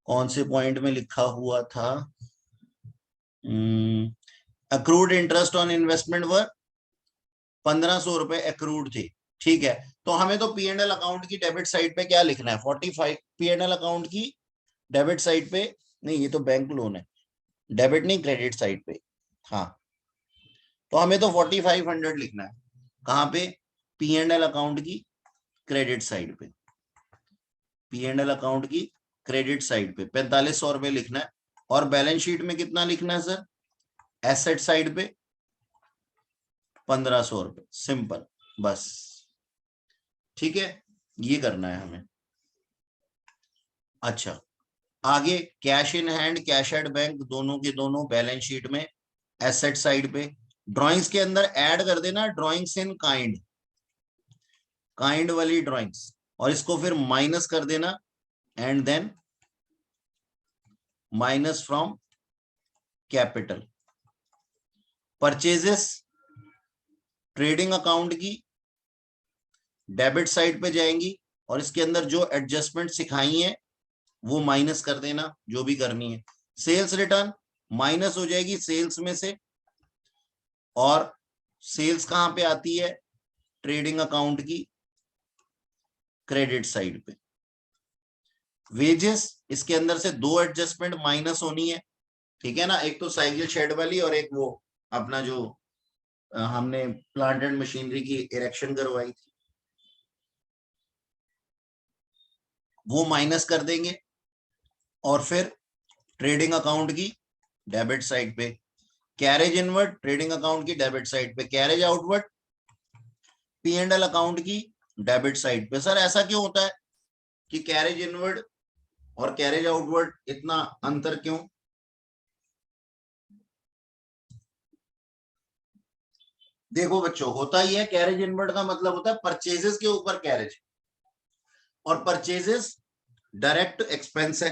कौन से पॉइंट में लिखा हुआ था, अक्रूड इंटरेस्ट ऑन इन्वेस्टमेंट वर 1500 रुपए अक्रूड थे। ठीक है, तो हमें तो P&L अकाउंट की डेबिट साइड पे क्या लिखना है, 45 P&L अकाउंट की डेबिट साइड पे, नहीं ये तो बैंक लोन है, डेबिट नहीं क्रेडिट साइड पे। हाँ तो हमें तो 4500 लिखना है, कहाँ पे, P&L अकाउंट की क्रेडिट साइड पे। P&L अकाउंट की क्रेडिट साइड पे 4500 रुपए लिखना है। और बैलेंस शीट में कितना लिखना है सर, एसेट साइड पे 1500 रुपए, सिंपल बस। ठीक है, ये करना है हमें। अच्छा आगे cash in hand, cash at bank, दोनों के दोनों बैलेंस शीट में एसेट साइड पे। ड्राइंग्स के अंदर ऐड कर देना ड्राइंग्स इन काइंड, काइंड वाली ड्राइंग्स, और इसको फिर माइनस कर देना, and then minus from capital. Purchases trading account की डेबिट साइड पे जाएंगी, और इसके अंदर जो एडजस्टमेंट सिखाई है वो माइनस कर देना, जो भी करनी है। सेल्स रिटर्न माइनस हो जाएगी सेल्स में से, और सेल्स कहां पे आती है, ट्रेडिंग अकाउंट की क्रेडिट साइड पे। वेजेस, इसके अंदर से दो एडजस्टमेंट माइनस होनी है, ठीक है ना, एक तो साइकिल शेड वाली और एक वो अपना जो हमने प्लांट एंड मशीनरी की इरेक्शन करवाई थी, वो माइनस कर देंगे। और फिर ट्रेडिंग अकाउंट की डेबिट साइड पे, कैरेज इनवर्ड ट्रेडिंग अकाउंट की डेबिट साइड पे, कैरेज आउटवर्ड P&L अकाउंट की डेबिट साइड पे। सर ऐसा क्यों होता है कि कैरेज इनवर्ड और कैरेज आउटवर्ड इतना अंतर क्यों? देखो बच्चों, होता ही है, कैरेज इनवर्ड का मतलब होता है परचेजेस के ऊपर कैरेज, और परचेजेस डायरेक्ट एक्सपेंस है,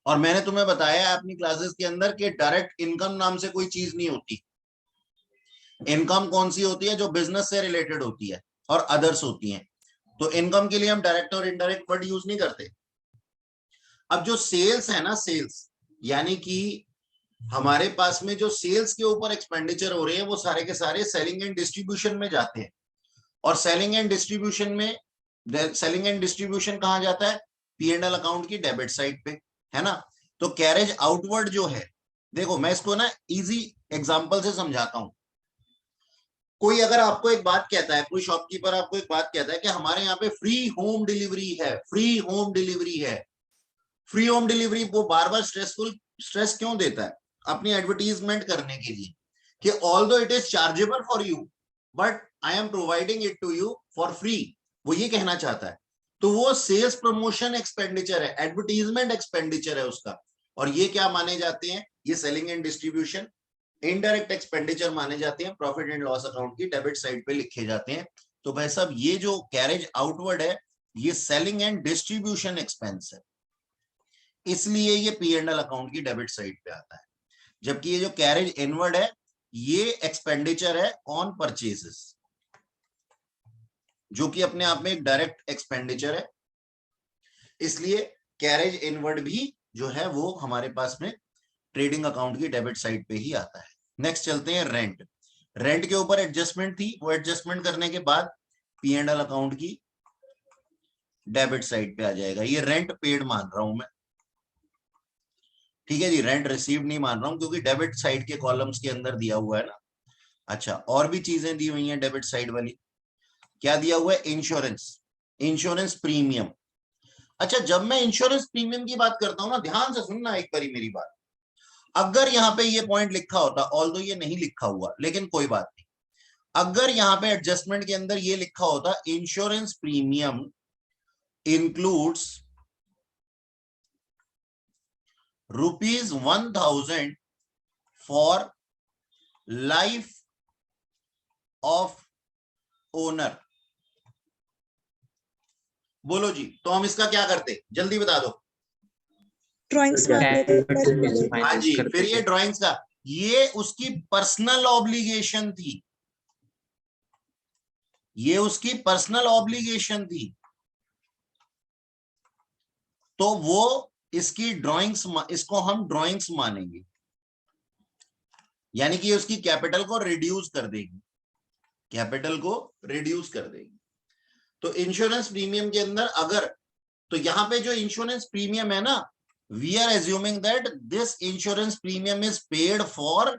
और मैंने तुम्हें बताया अपनी क्लासेस के अंदर कि डायरेक्ट इनकम नाम से कोई चीज नहीं होती। इनकम कौन सी होती है? जो बिजनेस से रिलेटेड होती है और अदर्स होती हैं। तो इनकम के लिए हम डायरेक्ट और इनडायरेक्ट वर्ड यूज नहीं करते। अब जो सेल्स है ना, सेल्स यानी कि हमारे पास में जो सेल्स के ऊपर एक्सपेंडिचर हो रहे हैं वो सारे के सारे सेलिंग एंड डिस्ट्रीब्यूशन में जाते हैं। और सेलिंग एंड डिस्ट्रीब्यूशन में, सेलिंग एंड डिस्ट्रीब्यूशन कहां जाता है? P&L अकाउंट की डेबिट साइड पे, है ना। तो कैरेज आउटवर्ड जो है, देखो मैं इसको ना इजी एग्जांपल से समझाता हूं। कोई अगर आपको एक बात कहता है, कोई शॉपकीपर आपको एक बात कहता है कि हमारे यहाँ पे फ्री होम डिलीवरी है, फ्री होम डिलीवरी है। फ्री होम डिलीवरी वो बार बार स्ट्रेस क्यों देता है? अपनी एडवर्टीजमेंट करने के लिए कि although it is chargeable for you but I am providing it to you for free. वो ये कहना चाहता है। तो वो सेल्स प्रमोशन एक्सपेंडिचर है, एडवर्टीजमेंट एक्सपेंडिचर है उसका। और ये क्या माने जाते हैं? ये selling and distribution indirect expenditure माने जाते हैं, प्रॉफिट एंड लॉस अकाउंट की डेबिट साइड पे लिखे जाते हैं। तो भाई साहब ये जो कैरेज आउटवर्ड है ये सेलिंग एंड डिस्ट्रीब्यूशन एक्सपेंस है, इसलिए ये P&L अकाउंट की डेबिट साइड पे आता है। जबकि ये जो कैरेज इनवर्ड है ये एक्सपेंडिचर है ऑन परचेजेस, जो कि अपने आप में एक डायरेक्ट एक्सपेंडिचर है। इसलिए कैरेज इनवर्ड भी जो है वो हमारे पास में ट्रेडिंग अकाउंट की डेबिट साइड पे ही आता है। नेक्स्ट चलते हैं रेंट। रेंट के ऊपर एडजस्टमेंट थी, वो एडजस्टमेंट करने के बाद P&L अकाउंट की डेबिट साइड पे आ जाएगा। ये रेंट पेड मान रहा हूं मैं, ठीक है जी। रेंट रिसीव नहीं मान रहा हूं क्योंकि डेबिट साइड के कॉलम्स के अंदर दिया हुआ है ना। अच्छा, और भी चीजें दी हुई हैं डेबिट साइड वाली। क्या दिया हुआ है? Insurance, insurance premium. अच्छा, जब मैं इंश्योरेंस प्रीमियम की बात करता हूं ना, ध्यान से सुनना एक बारी मेरी बात। अगर यहाँ पे ये पॉइंट लिखा होता, ऑल्दो ये नहीं लिखा हुआ लेकिन कोई बात नहीं, अगर यहाँ पे एडजस्टमेंट के अंदर ये लिखा होता insurance premium includes ₹1,000 for life of owner. बोलो जी, तो हम इसका क्या करते? जल्दी बता दो। ड्राइंग्स मार लेते हैं, कर लेते हैं। हाँ जी, फिर ये ड्राइंग्स का, ये उसकी पर्सनल ऑब्लिगेशन थी, ये उसकी पर्सनल ऑब्लिगेशन थी। तो वो इसकी ड्राइंग्स, इसको हम ड्राइंग्स मानेंगे, यानी कि उसकी कैपिटल को रिड्यूस कर देगी, कैपिटल को रिड्यूस कर देगी। तो इंश्योरेंस प्रीमियम के अंदर अगर, तो यहां पे जो इंश्योरेंस प्रीमियम है ना, we are assuming that this insurance premium is paid for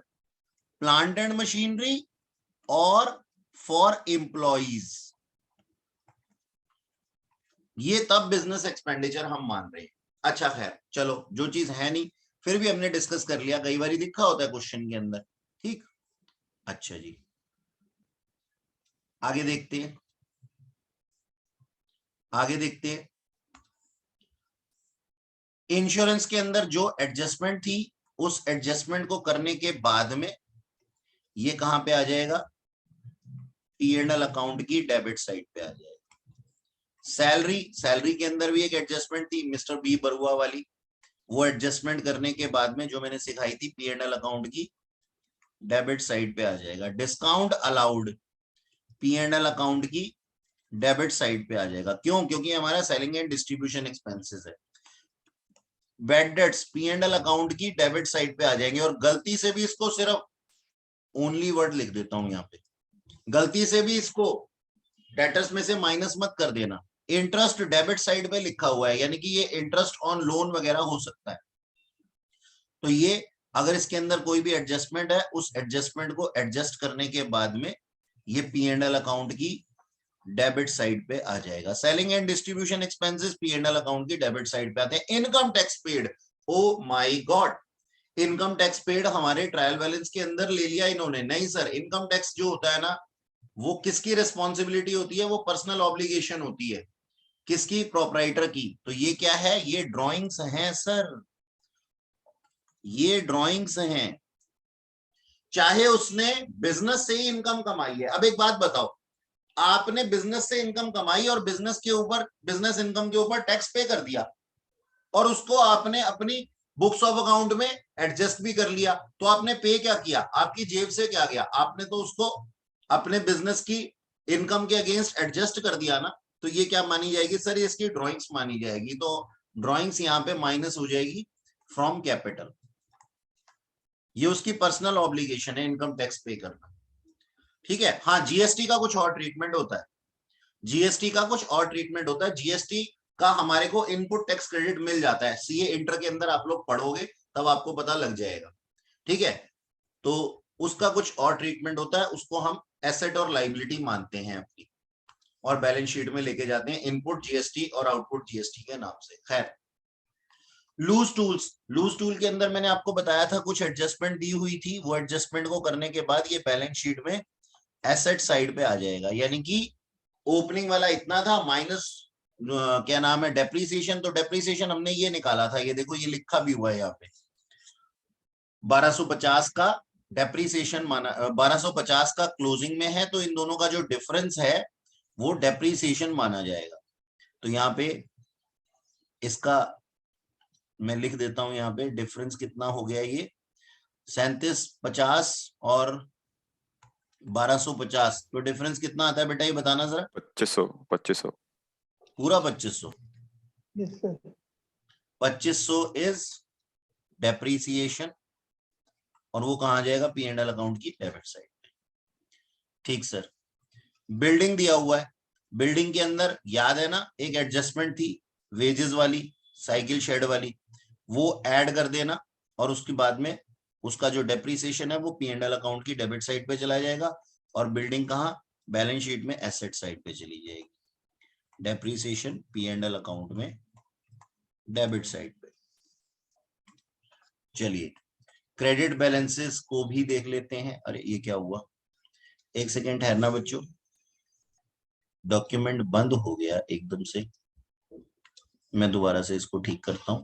plant and machinery और फॉर एम्प्लॉइज। ये तब बिजनेस एक्सपेंडिचर हम मान रहे हैं। अच्छा खैर चलो, जो चीज है नहीं फिर भी हमने डिस्कस कर लिया, कई बार लिखा होता है क्वेश्चन के अंदर, ठीक। अच्छा जी, आगे देखते हैं, आगे देखते हैं। इंश्योरेंस के अंदर जो एडजस्टमेंट थी, उस एडजस्टमेंट को करने के बाद में ये कहां पे आ जाएगा? P&L अकाउंट की डेबिट साइड पे आ जाएगा। सैलरी, सैलरी के अंदर भी एक एडजस्टमेंट थी मिस्टर बी बरुआ वाली, वो एडजस्टमेंट करने के बाद में जो मैंने सिखाई थी P&L अकाउंट की डेबिट साइड पे आ जाएगा। डिस्काउंट अलाउड P&L अकाउंट की डेबिट साइड पे आ जाएगा। क्यों? क्योंकि हमारा सेलिंग एंड डिस्ट्रीब्यूशन एक्सपेंसेस है। बैड डेट्स P&L अकाउंट की डेबिट साइड पे आ जाएंगे। और गलती से भी इसको सिर्फ ओनली वर्ड लिख देता हूं यहाँ पे, गलती से भी इसको डेटर्स में से माइनस मत कर देना। इंटरेस्ट डेबिट साइड पे लिखा हुआ है, यानी कि ये इंटरेस्ट ऑन लोन वगैरह हो सकता है। तो ये अगर इसके अंदर कोई भी एडजस्टमेंट है, उस एडजस्टमेंट को एडजस्ट करने के बाद में ये P&L अकाउंट की डेबिट साइड पे आ जाएगा। Selling and distribution expenses P&L account की डेबिट साइड पे आते हैं। Income tax paid, O my God, income tax paid हमारे ट्रायल बैलेंस के अंदर ले लिया इन्होंने। नहीं सर, इनकम टैक्स जो होता है ना, वो किसकी रिस्पॉन्सिबिलिटी होती है? वो पर्सनल ऑब्लिगेशन होती है। किसकी? प्रोप्राइटर की। तो ये क्या है? ये ड्राइंग्स हैं सर, ये ड्राइंग्स हैं। चाहे उसने बिजनेस से ही इनकम कमाई है। अब एक बात बताओ, आपने बिजनेस से इनकम कमाई और बिजनेस के ऊपर, बिजनेस इनकम के ऊपर टैक्स पे कर दिया, और उसको आपने अपनी बुक्स ऑफ अकाउंट में एडजस्ट भी कर लिया, तो आपने पे क्या किया, आपकी जेब से क्या गया, आपने तो उसको अपने बिजनेस की इनकम के अगेंस्ट एडजस्ट कर दिया ना, तो ये क्या मानी जाएगी सर, ये इसकी ड्रॉइंग्स मानी जाएगी। तो ड्रॉइंग्स यहाँ पे माइनस हो जाएगी फ्रॉम कैपिटल। ये उसकी पर्सनल ऑब्लिगेशन है इनकम टैक्स पे करना, ठीक है। हाँ, जीएसटी का कुछ और ट्रीटमेंट होता है, जीएसटी का कुछ और ट्रीटमेंट होता है। जीएसटी का हमारे को इनपुट टैक्स क्रेडिट मिल जाता है, सीए इंटर के अंदर आप लोग पढ़ोगे तब आपको पता लग जाएगा, ठीक है। तो उसका कुछ और ट्रीटमेंट होता है, उसको हम एसेट और लाइबिलिटी मानते हैं अपनी, और बैलेंस शीट में लेके जाते हैं इनपुट जीएसटी और आउटपुट जीएसटी के नाम से। खैर, लूज टूल्स, लूज टूल के अंदर मैंने आपको बताया था कुछ एडजस्टमेंट दी हुई थी, वो एडजस्टमेंट को करने के बाद ये बैलेंस शीट में एसेट साइड पे आ जाएगा। यानी कि ओपनिंग वाला इतना था माइनस क्या नाम है डेप्रीसिएशन, तो डेप्रीसिएशन हमने ये निकाला था, ये देखो ये लिखा भी हुआ है यहाँ पे 1250 का डेप्रीसिएशन माना, 1250 का क्लोजिंग में है, तो इन दोनों का जो डिफरेंस है वो डेप्रीसिएशन माना जाएगा। तो यहाँ पे इसका मैं लिख देता हूं, यहाँ पे डिफरेंस कितना हो गया, ये 3750 और 1250, तो डिफरेंस कितना आता है बेटा, ये बताना जरा। 2500 पूरा 2500। 2500 इज डेप्रीसिएशन, और वो कहाँ जाएगा, पी एंड एल अकाउंट की डेबिट साइड में, ठीक सर। बिल्डिंग दिया हुआ है, बिल्डिंग के अंदर याद है ना एक एडजस्टमेंट थी वेजेस वाली, साइकिल शेड वाली, वो ऐड कर देना, और उसके बाद में उसका जो डेप्रीसिएशन है वो पी एंड एल अकाउंट की डेबिट साइड पे चला जाएगा, और बिल्डिंग कहाँ, बैलेंस शीट में एसेट साइड पे चली जाएगी। Depreciation P and L account में डेबिट साइड पे। चलिए क्रेडिट बैलेंसेस को भी देख लेते हैं। अरे ये क्या हुआ, एक सेकेंड ठहरना बच्चों, डॉक्यूमेंट बंद हो गया एकदम से, मैं दोबारा से इसको ठीक करता हूं।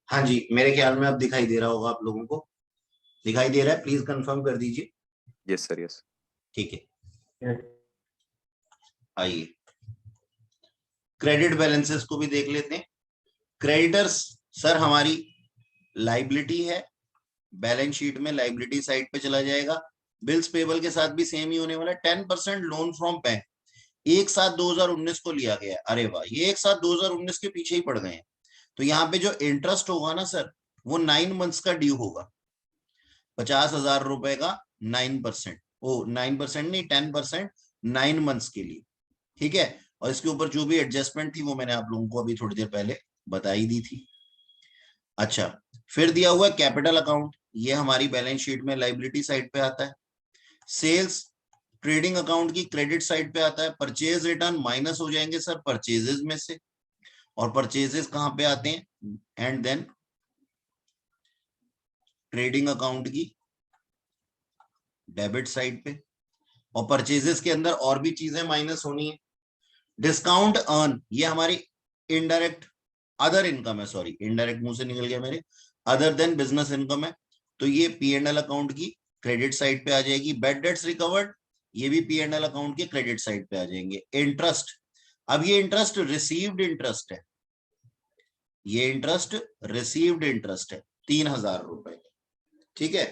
हाँ जी, मेरे ख्याल में अब दिखाई दे रहा होगा आप लोगों को, दिखाई दे रहा है, प्लीज कंफर्म कर दीजिए। Yes sir, yes. ठीक है, आइए क्रेडिट बैलेंसेस को भी देख लेते हैं। क्रेडिटर्स सर हमारी लाइबिलिटी है, बैलेंस शीट में लाइबिलिटी साइड पे चला जाएगा। बिल्स पेबल के साथ भी सेम ही होने वाला है। 10% लोन फ्रॉम बैंक एक साथ 2019 को लिया गया, अरे वाह, ये एक साथ 2019 के पीछे ही पड़ गए हैं। तो यहाँ पे जो इंटरेस्ट होगा ना सर, वो 9 मंथ्स का ड्यू होगा, 50,000 रुपए का 9%, ओ 9% नहीं 10%, 9 मंथ्स के लिए, ठीक है। और इसके ऊपर जो भी एडजस्टमेंट थी वो मैंने आप लोगों को अभी थोड़ी देर पहले बताई दी थी। अच्छा, फिर दिया हुआ है कैपिटल अकाउंट, ये हमारी बैलेंस शीट में लाइबिलिटी साइड पे आता है। सेल्स ट्रेडिंग अकाउंट की क्रेडिट साइड पे आता है। परचेज रिटर्न माइनस हो जाएंगे सर परचेजेस में से, और परचेजेस कहां पे आते हैं, एंड देन ट्रेडिंग अकाउंट की डेबिट साइड पे, और परचेजेस के अंदर और भी चीजें माइनस होनी है। डिस्काउंट अर्न, ये हमारी इनडायरेक्ट अदर इनकम है, सॉरी इनडायरेक्ट मुंह से निकल गया मेरे, अदर देन बिजनेस इनकम है, तो ये पी एंड एल अकाउंट की क्रेडिट साइड पे आ जाएगी। बैड डेट्स रिकवर्ड, ये भी पी एंड एल अकाउंट के क्रेडिट साइड पे आ जाएंगे। इंटरेस्ट, अब ये इंटरेस्ट रिसीव्ड इंटरेस्ट है, ये इंटरेस्ट रिसीव्ड इंटरेस्ट है 3,000 रुपए, ठीक है।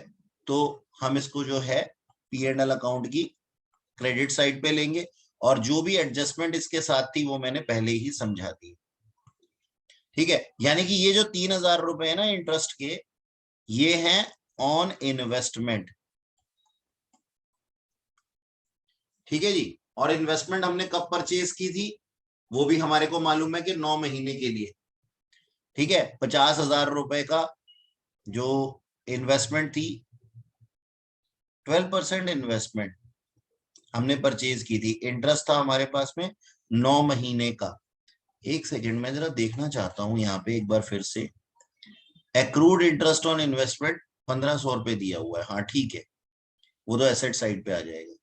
तो हम इसको जो है पी एंड एल अकाउंट की क्रेडिट साइड पे लेंगे, और जो भी एडजस्टमेंट इसके साथ थी वो मैंने पहले ही समझा दी, ठीक है। यानी कि ये जो 3,000 रुपए है ना इंटरेस्ट के, ये हैं ऑन इन्वेस्टमेंट, ठीक है जी। और इन्वेस्टमेंट हमने कब परचेज की थी, वो भी हमारे को मालूम है कि 9 महीने के लिए, ठीक है। 50,000 रुपए का जो इन्वेस्टमेंट थी, 12% इन्वेस्टमेंट हमने परचेज की थी, इंटरेस्ट था हमारे पास में 9 महीने का। एक सेकेंड मैं जरा देखना चाहता हूं यहाँ पे एक बार फिर से, एक्रूड इंटरेस्ट ऑन इन्वेस्टमेंट 1,500 रुपए दिया हुआ है, हाँ ठीक है, वो तो एसेट साइड पे आ जाएगा,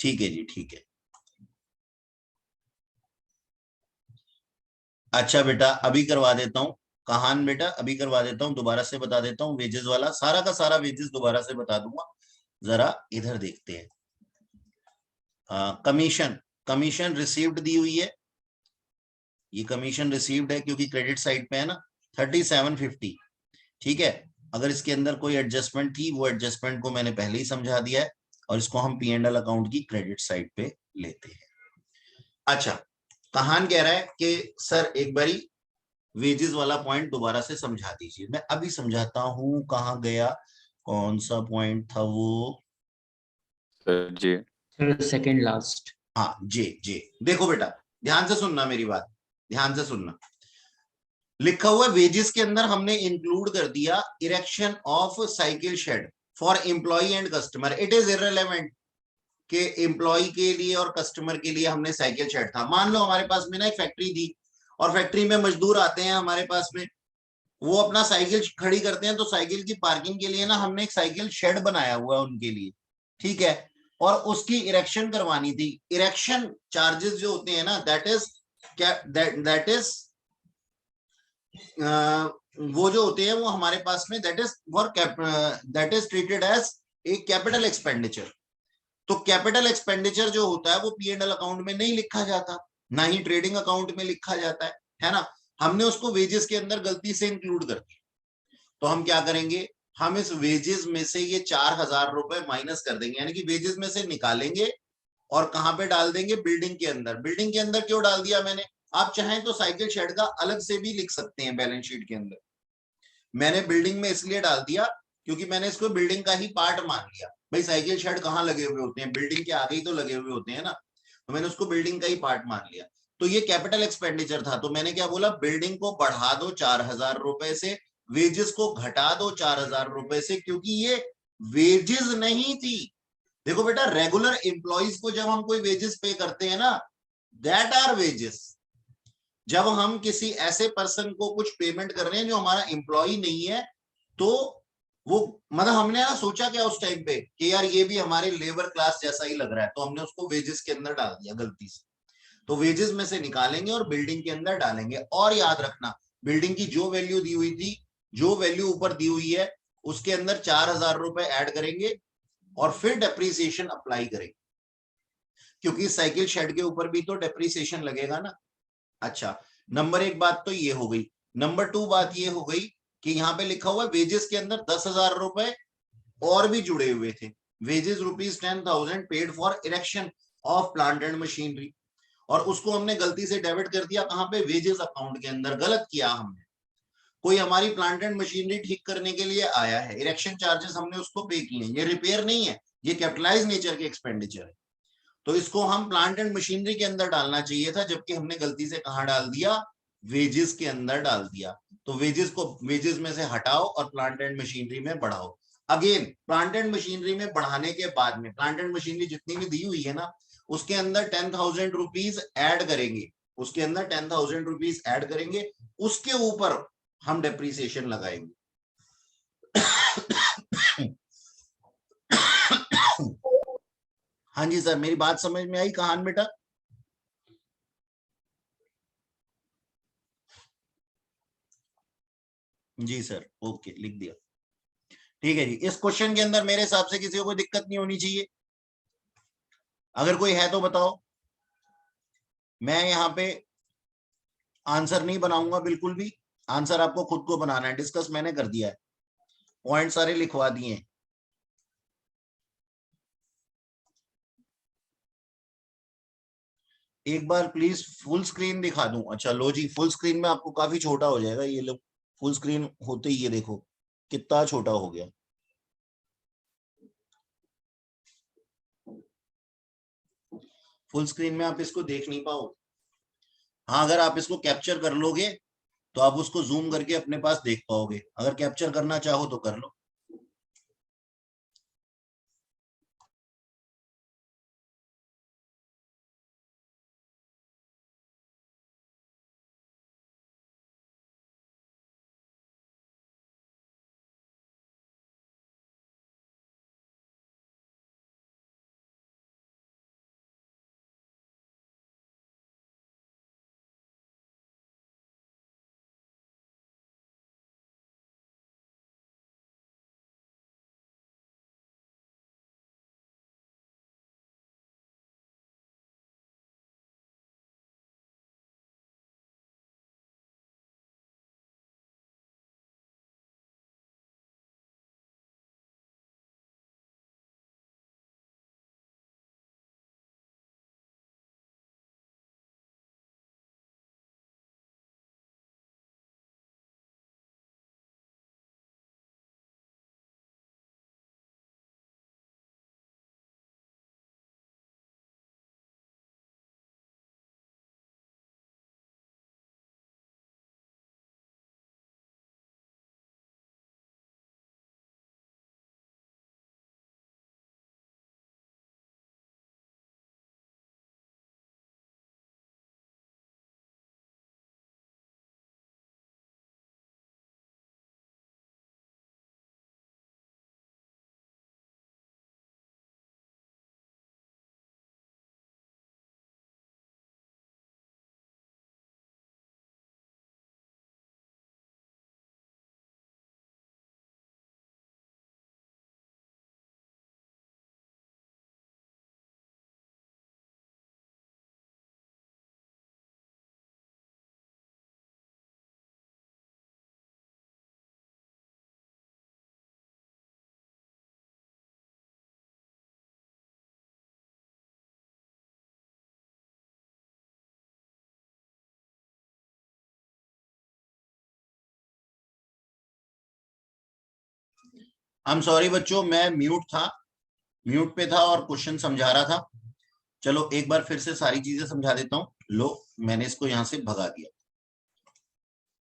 ठीक है जी, ठीक है। अच्छा बेटा, अभी करवा देता हूँ कहान बेटा, अभी करवा देता हूँ, दोबारा से बता देता हूँ वेजेस वाला, सारा का सारा वेजेस दोबारा से बता दूंगा। जरा इधर देखते हैं। कमीशन, कमीशन रिसीव्ड दी हुई है, ये कमीशन रिसीव्ड है क्योंकि क्रेडिट साइड पे है ना, 3750। ठीक है, अगर इसके अंदर कोई एडजस्टमेंट थी वो एडजस्टमेंट को मैंने पहले ही समझा दिया है, और इसको हम P&L अकाउंट की क्रेडिट साइड पे लेते हैं। अच्छा, कहान कह रहा है कि सर एक बारी वेजेस वाला पॉइंट दोबारा से समझा दीजिए। मैं अभी समझाता हूं, कहाँ गया, कौन सा पॉइंट था वो, sir ji. Sir second last. हाँ जे जे। देखो बेटा, ध्यान से सुनना मेरी बात, ध्यान से सुनना। लिखा हुआ वेजेस के अंदर हमने इंक्लूड कर दिया erection of cycle shed for employee and customer. It is irrelevant कि एम्प्लॉय के लिए और कस्टमर के लिए हमने साइकिल शेड था। मान लो हमारे पास में ना एक फैक्ट्री थी, और फैक्ट्री में मजदूर आते हैं हमारे पास में, वो अपना साइकिल खड़ी करते हैं, तो साइकिल की पार्किंग के लिए ना हमने एक साइकिल शेड बनाया हुआ है उनके लिए। ठीक है, और उसकी इरेक्शन करवानी थी। इरेक्शन चार्जेस जो होते हैं ना, दैट इज वो जो होते हैं वो हमारे पास में that is treated as a capital expenditure. तो कैपिटल एक्सपेंडिचर जो होता है वो P&L अकाउंट में नहीं लिखा जाता, ना ही ट्रेडिंग अकाउंट में लिखा जाता है ना। हमने उसको वेजेस के अंदर गलती से इंक्लूड कर दिया, तो हम क्या करेंगे, हम इस वेजेस में से ये 4000 रुपए माइनस कर देंगे, यानी कि वेजेस में से निकालेंगे और कहां पे डाल देंगे, बिल्डिंग के अंदर। बिल्डिंग के अंदर क्यों डाल दिया मैंने, आप चाहें तो साइकिल शेड का अलग से भी लिख सकते हैं बैलेंस शीट के अंदर। मैंने बिल्डिंग में इसलिए डाल दिया क्योंकि मैंने इसको बिल्डिंग का ही पार्ट मान लिया। भाई साइकिल शेड कहाँ लगे हुए होते हैं, बिल्डिंग के आगे ही तो लगे हुए होते हैं ना, तो मैंने उसको बिल्डिंग का ही पार्ट मान लिया। तो ये कैपिटल एक्सपेंडिचर था, तो मैंने क्या बोला, बिल्डिंग को बढ़ा दो 4000 रुपए से, वेजेस को घटा दो 4000 रुपए से, क्योंकि ये वेजेस नहीं थी। देखो बेटा, रेगुलर एम्प्लॉइज को जब हम कोई वेजेस पे करते हैं ना, दैट आर वेजेस। जब हम किसी ऐसे पर्सन को कुछ पेमेंट कर रहे हैं जो हमारा एम्प्लॉय नहीं है, तो वो मतलब हमने ना सोचा क्या उस टाइम पे कि यार ये भी हमारे लेबर क्लास जैसा ही लग रहा है, तो हमने उसको वेजेस के अंदर डाल दिया गलती से। तो वेजेस में से निकालेंगे और बिल्डिंग के अंदर डालेंगे। और याद रखना, बिल्डिंग की जो वैल्यू दी हुई थी, जो वैल्यू ऊपर दी हुई है, उसके अंदर 4000 रुपए ऐड करेंगे और फिर डेप्रीसिएशन अप्लाई करेंगे, क्योंकि साइकिल शेड के ऊपर भी तो डेप्रीसिएशन लगेगा ना। अच्छा, नंबर 1 बात तो ये हो गई। नंबर 2 बात ये हो गई कि यहाँ पे लिखा हुआ वेजेस के अंदर 10,000 रुपए और भी जुड़े हुए थे। Wages ₹10,000 paid for erection of plant and machinery, और उसको हमने गलती से डेबिट कर दिया कहां पे, वेजेस अकाउंट के अंदर। गलत किया हमने। कोई हमारी प्लांट एंड मशीनरी ठीक करने के लिए आया है, इरेक्शन चार्जेस हमने उसको पे किए, ये रिपेयर नहीं है, ये कैपिटलाइज नेचर के एक्सपेंडिचर है। तो इसको हम प्लांट एंड मशीनरी के अंदर डालना चाहिए था, जबकि हमने गलती से कहां डाल दिया, वेजेस के अंदर डाल दिया। तो वेजेस को वेजेस में से हटाओ और प्लांट एंड मशीनरी में बढ़ाओ। अगेन, प्लांट एंड मशीनरी में बढ़ाने के बाद में प्लांट एंड मशीनरी जितनी भी दी हुई है ना, उसके अंदर 10,000 रुपीज ऐड करेंगे, उसके अंदर 10,000 रुपीज ऐड करेंगे, उसके ऊपर हम डेप्रीसिएशन लगाएंगे। हाँ जी सर, मेरी बात समझ में आई कहान बेटा? जी सर, ओके, लिख दिया। ठीक है जी, इस क्वेश्चन के अंदर मेरे हिसाब से किसी को कोई दिक्कत नहीं होनी चाहिए। अगर कोई है तो बताओ। मैं यहाँ पे आंसर नहीं बनाऊंगा बिल्कुल भी, आंसर आपको खुद को बनाना है। डिस्कस मैंने कर दिया है, पॉइंट सारे लिखवा दिए हैं। एक बार प्लीज फुल स्क्रीन दिखा दूं। अच्छा लो जी, फुल स्क्रीन में आपको काफी छोटा हो जाएगा ये। लो, फुल स्क्रीन होते ही ये देखो कितना छोटा हो गया। फुल स्क्रीन में आप इसको देख नहीं पाओ। हाँ, अगर आप इसको कैप्चर कर लोगे तो आप उसको जूम करके अपने पास देख पाओगे। अगर कैप्चर करना चाहो तो कर लो। आई एम सॉरी बच्चों, मैं म्यूट पे था और क्वेश्चन समझा रहा था। चलो एक बार फिर से सारी चीजें समझा देता हूं। लो, मैंने इसको यहां से भगा दिया।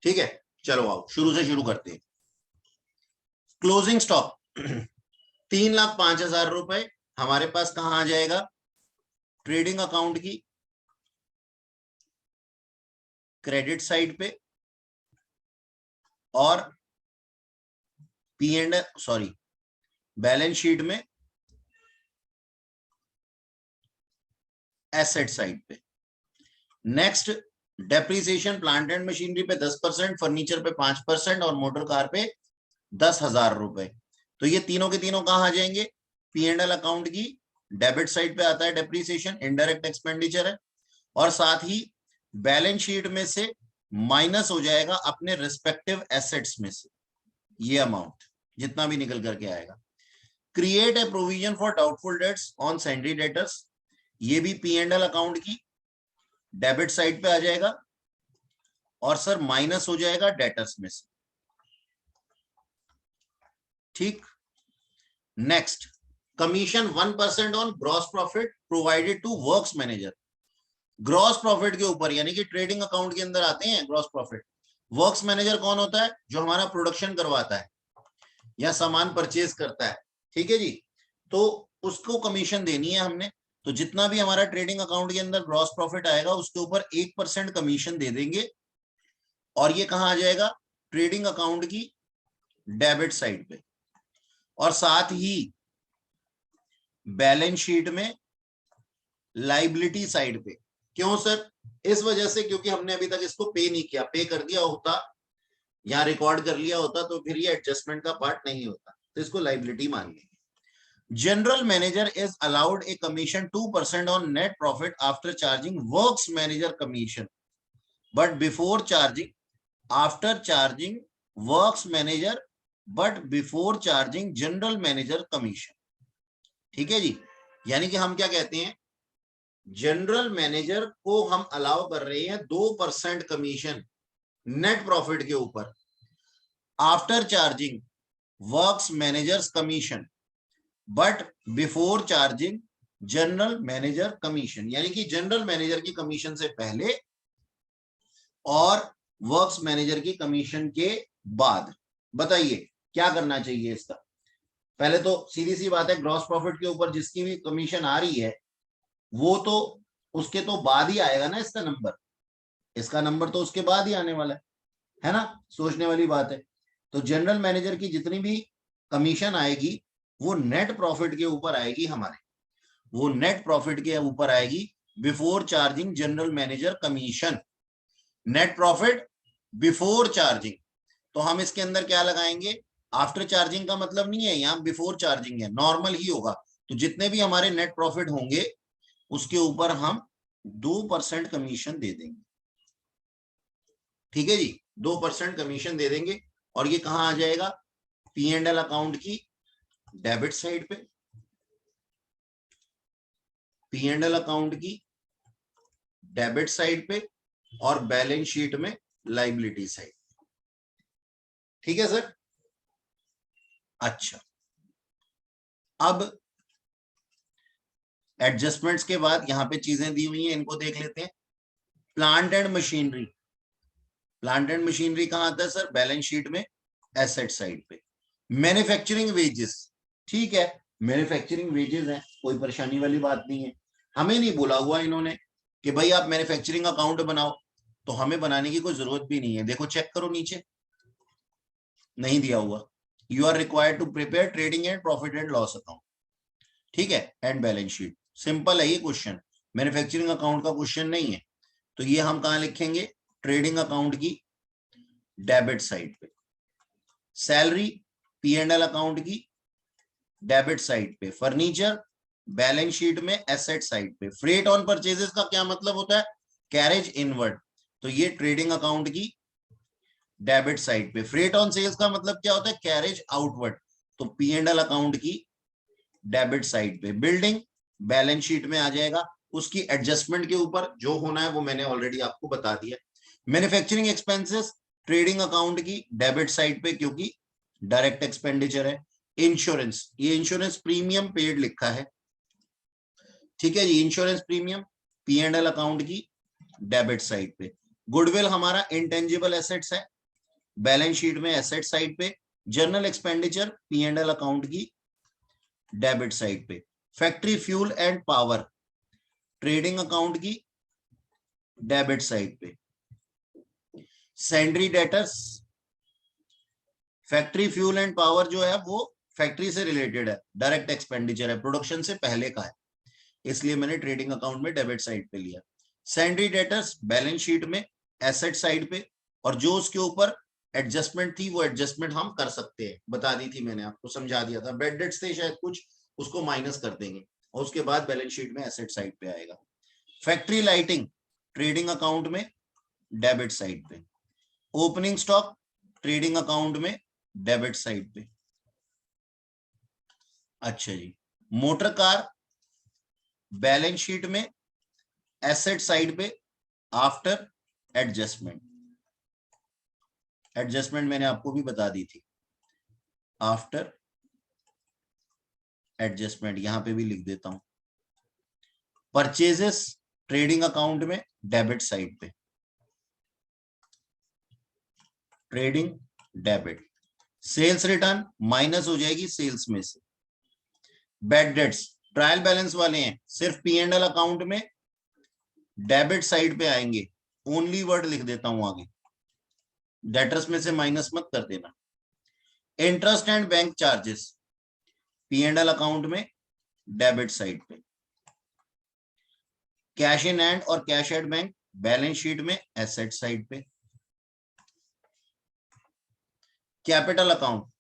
ठीक है, चलो आओ शुरू से शुरू करते हैं। क्लोजिंग स्टॉक 3,05,000 रुपए हमारे पास कहां आ जाएगा? ट्रेडिंग अकाउंट की क्रेडिट साइड पे और बैलेंस शीट में एसेट साइड पे। Next, depreciation plant and machinery पे 10%, फर्नीचर पे 5% और मोटर कार पे 10,000 रुपए। तो ये तीनों के तीनों कहां आ जाएंगे? P&L अकाउंट की डेबिट साइड पे आता है डेप्रिसिएशन, इनडायरेक्ट एक्सपेंडिचर है, और साथ ही बैलेंस शीट में से माइनस हो जाएगा अपने रिस्पेक्टिव एसेट्स में से ये अमाउंट जितना भी निकल करके आएगा। Create a provision for doubtful debts on sundry debtors, ये भी P&L अकाउंट की डेबिट साइड पे आ जाएगा और सर माइनस हो जाएगा डेटर्स में से। ठीक। Next, commission 1% on gross profit provided to works manager. Gross profit के ऊपर, यानी कि ट्रेडिंग अकाउंट के अंदर आते हैं ग्रॉस प्रॉफिट। वर्क्स मैनेजर कौन होता है? जो हमारा प्रोडक्शन करवाता है या सामान परचेज करता है। ठीक है जी, तो उसको कमीशन देनी है हमने। तो जितना भी हमारा ट्रेडिंग अकाउंट के अंदर ग्रॉस प्रॉफिट आएगा उसके ऊपर 1% कमीशन दे देंगे और ये कहां आ जाएगा? ट्रेडिंग अकाउंट की डेबिट साइड पे, और साथ ही बैलेंस शीट में लाइबिलिटी साइड पे। क्यों सर? इस वजह से क्योंकि हमने अभी तक इसको पे नहीं किया। पे कर दिया होता या रिकॉर्ड कर लिया होता तो फिर ये एडजस्टमेंट का पार्ट नहीं होता, तो इसको लाइबिलिटी मान लेंगे। General manager is allowed a commission 2% on net profit after charging works manager commission, but before charging works manager, but before charging general manager commission। ठीक है जी, यानी कि हम क्या कहते हैं? जनरल मैनेजर को हम अलाउ कर रहे हैं 2% कमीशन नेट प्रॉफिट के ऊपर after charging works managers commission, but before charging general manager commission, यानी कि जनरल मैनेजर की कमीशन से पहले और वर्क्स मैनेजर की कमीशन के बाद। बताइए क्या करना चाहिए इसका? पहले तो सीधी सी बात है, ग्रॉस प्रॉफिट के ऊपर जिसकी भी कमीशन आ रही है वो तो उसके तो बाद ही आएगा ना इसका नंबर। इसका नंबर तो उसके बाद ही आने वाला है ना? सोचने वाली बात है। तो जनरल मैनेजर की जितनी भी कमीशन आएगी वो नेट प्रॉफिट के ऊपर आएगी हमारे, वो नेट प्रॉफिट के ऊपर आएगी before charging general manager commission. Net profit before charging, तो हम इसके अंदर क्या लगाएंगे? आफ्टर चार्जिंग का मतलब नहीं है, यहाँ बिफोर चार्जिंग है, नॉर्मल ही होगा। तो जितने भी हमारे नेट प्रॉफिट होंगे उसके ऊपर हम 2% कमीशन दे देंगे। ठीक है जी, 2% कमीशन दे देंगे और ये कहां आ जाएगा? P&L अकाउंट की डेबिट साइड पे, P&L अकाउंट की डेबिट साइड पे और बैलेंस शीट में लाइबिलिटी साइड। ठीक है सर? अच्छा, अब एडजस्टमेंट्स के बाद यहां पे चीजें दी हुई हैं, इनको देख लेते हैं। Plant and machinery, plant and machinery कहां आता है सर? बैलेंस शीट में एसेट साइड पे। मैन्युफैक्चरिंग वेजेस, ठीक है, मैन्युफैक्चरिंग वेजेस है, कोई परेशानी वाली बात नहीं है। हमें नहीं बोला हुआ इन्होंने कि भाई आप मैन्युफैक्चरिंग अकाउंट बनाओ, तो हमें बनाने की कोई जरूरत भी नहीं है। देखो चेक करो नीचे, नहीं दिया हुआ। You are required to prepare trading and profit and loss account, ठीक है, एंड बैलेंस शीट। सिंपल है ये क्वेश्चन, मैन्युफैक्चरिंग अकाउंट का क्वेश्चन नहीं है। तो ये हम कहां लिखेंगे? ट्रेडिंग अकाउंट की डेबिट साइड पे। सैलरी P&L अकाउंट की डेबिट साइड पे। फर्नीचर बैलेंस शीट में एसेट साइड पे। फ्रेट ऑन परचेजेस का क्या मतलब होता है? कैरेज इनवर्ड, तो ये ट्रेडिंग अकाउंट की डेबिट साइड पे। फ्रेट ऑन सेल्स का मतलब क्या होता है? कैरेज आउटवर्ड, तो P&L अकाउंट की डेबिट साइड पे। बिल्डिंग बैलेंस शीट में आ जाएगा, उसकी एडजस्टमेंट के ऊपर जो होना है वो मैंने ऑलरेडी आपको बता दिया। मैन्युफैक्चरिंग एक्सपेंसेस ट्रेडिंग अकाउंट की डेबिट साइड पे, क्योंकि डायरेक्ट एक्सपेंडिचर है। इंश्योरेंस, ये इंश्योरेंस प्रीमियम पेड लिखा है, ठीक है जी। इंश्योरेंस प्रीमियम P&L अकाउंट की डेबिट साइड पे। गुडविल हमारा इंटेंजिबल एसेट्स है, बैलेंस शीट में एसेट साइड पे। जनरल एक्सपेंडिचर P&L अकाउंट की डेबिट साइड पे। Factory fuel and power trading account की डेबिट साइड पे। Sundry debtors, factory fuel and power जो है वो फैक्ट्री से रिलेटेड है, डायरेक्ट एक्सपेंडिचर है, प्रोडक्शन से पहले का है, इसलिए मैंने ट्रेडिंग अकाउंट में डेबिट साइड पे लिया। सैंड्री डेटर्स बैलेंस शीट में एसेट साइड पे, और जो उसके ऊपर एडजस्टमेंट थी वो एडजस्टमेंट हम कर सकते हैं, बता दी थी मैंने आपको, समझा दिया था। बेड डेट्स थे शायद कुछ, उसको माइनस कर देंगे और उसके बाद बैलेंस शीट में एसेट साइड पे आएगा। फैक्ट्री लाइटिंग ट्रेडिंग अकाउंट में डेबिट साइड पे। ओपनिंग स्टॉक ट्रेडिंग अकाउंट में डेबिट साइड पे। अच्छा जी। मोटर कार बैलेंस शीट में एसेट साइड पे आफ्टर एडजस्टमेंट। एडजस्टमेंट मैंने आपको भी बता दी थी, आफ्टर एडजस्टमेंट यहां पे भी लिख देता हूं। परचेजेस ट्रेडिंग अकाउंट में डेबिट साइड पे, trading debit. Sales return minus हो जाएगी सेल्स में से। बैड डेट्स ट्रायल बैलेंस वाले हैं, सिर्फ P&L अकाउंट में डेबिट साइड पे आएंगे, ओनली वर्ड लिख देता हूं आगे, डेटर्स में से माइनस मत कर देना। Interest and bank charges P&L account में डेबिट साइड पे। कैश इन हैंड और cash at bank balance sheet में एसेट साइड पे। कैपिटल अकाउंट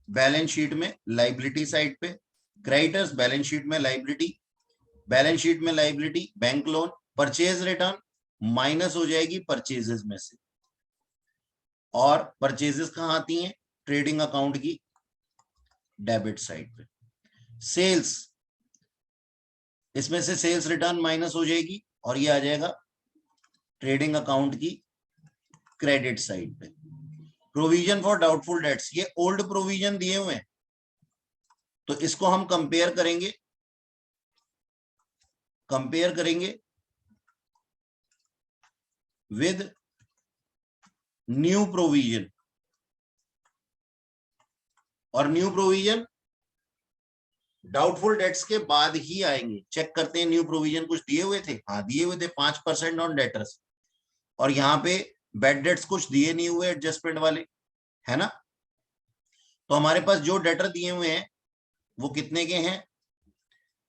बैलेंस शीट में लाइबिलिटी साइड पे। क्रेडिटर्स बैलेंस शीट में लाइबिलिटी, बैलेंस शीट में liability bank loan. Purchase return minus हो जाएगी परचेजेस में से, और परचेजेस कहां आती हैं? ट्रेडिंग अकाउंट की डेबिट साइड पे। सेल्स, इसमें से सेल्स रिटर्न माइनस हो जाएगी और ये आ जाएगा ट्रेडिंग अकाउंट की क्रेडिट साइड पे। प्रोविजन फॉर डाउटफुल डेट्स, ये ओल्ड प्रोविजन दिए हुए हैं, तो इसको हम कंपेयर करेंगे, विद न्यू प्रोविजन। और न्यू प्रोविजन डाउटफुल डेट्स के बाद ही आएंगे। चेक करते हैं न्यू प्रोविजन कुछ दिए हुए थे, हाँ दिए हुए थे 5% ऑन डेटर्स, और यहाँ पे बैड डेट्स कुछ दिए नहीं हुए एडजस्टमेंट वाले, है ना। तो हमारे पास जो डेटर दिए हुए हैं वो कितने के हैं?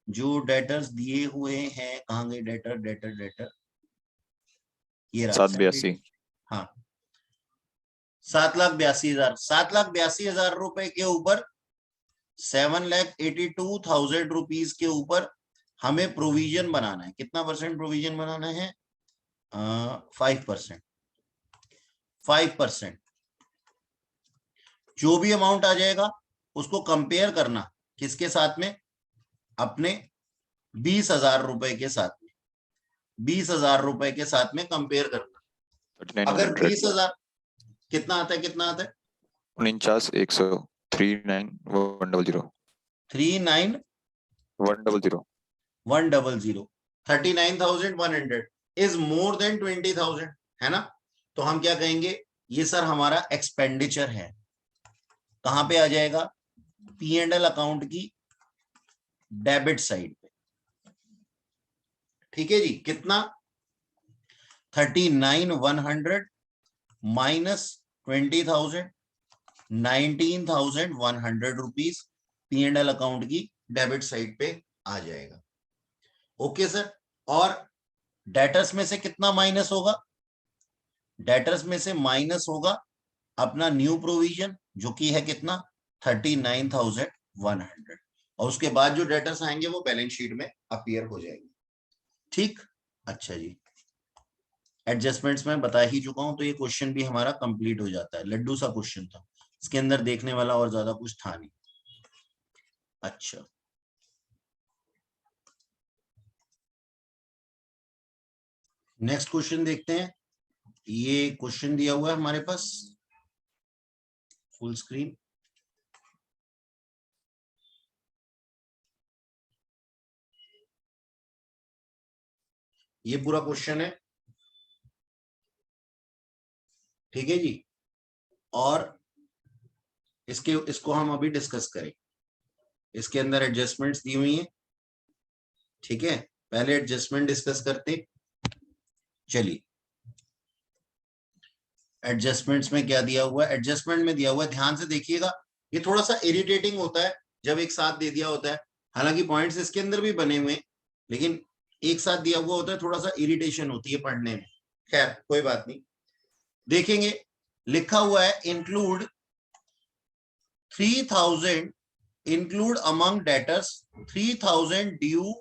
जो डेटर्स दिए हुए हैं, कहाँ गए डेटर डेटर डेटर, ये रहा 782। हाँ 7,82,000। 7,82,000 रुपए के ऊपर 7,82,000 रुपीज के ऊपर हमें प्रोविजन बनाना है। कितना परसेंट प्रोविजन बनाना है? 5%। 5%। जो भी अमाउंट आ जाएगा उसको कंपेयर करना किसके साथ में? अपने 20,000 रुपए के साथ में। 20,000 रुपए के साथ में कंपेयर करना। अगर 20,000 कितना आता है? कितना आता है? 49,100 39,100 39,100 39,100 इज मोर देन 20,000, है ना। तो हम क्या कहेंगे? ये सर हमारा एक्सपेंडिचर है। कहां पे आ जाएगा? P&L अकाउंट की डेबिट साइड पे। ठीक है जी। कितना? 39,100 माइनस 20,000, 19,100 रुपीज P&L अकाउंट की डेबिट साइड पे आ जाएगा। Okay sir. और डेटर्स में से कितना माइनस होगा? डेटर्स में से माइनस होगा अपना न्यू प्रोविजन, जो कि है कितना? 39,100, और उसके बाद जो डेटर्स आएंगे वो बैलेंस शीट में अपीयर हो जाएंगे। ठीक। अच्छा जी। एडजस्टमेंट्स में बता ही चुका हूं, तो ये क्वेश्चन भी हमारा कंप्लीट हो जाता है। लड्डू सा क्वेश्चन था, इसके अंदर देखने वाला और ज्यादा कुछ था नहीं। अच्छा, नेक्स्ट क्वेश्चन देखते हैं। ये क्वेश्चन दिया हुआ है हमारे पास फुल स्क्रीन। ये पूरा क्वेश्चन है, ठीक है जी। और इसको हम अभी डिस्कस करें। इसके अंदर एडजस्टमेंट्स दी हुई हैं, ठीक है। पहले एडजस्टमेंट डिस्कस करते। चलिए, एडजस्टमेंट्स में क्या दिया हुआ है? एडजस्टमेंट में दिया हुआ है, ध्यान से देखिएगा, ये थोड़ा सा इरिटेटिंग होता है जब एक साथ दे दिया होता है। हालांकि पॉइंट्स इसके अंदर भी बने हुए हैं, लेकिन एक साथ दिया हुआ होता है, थोड़ा सा इरिटेशन होती है पढ़ने में। खैर कोई बात नहीं, देखेंगे। लिखा हुआ है include 3000, include among debtors 3000 due.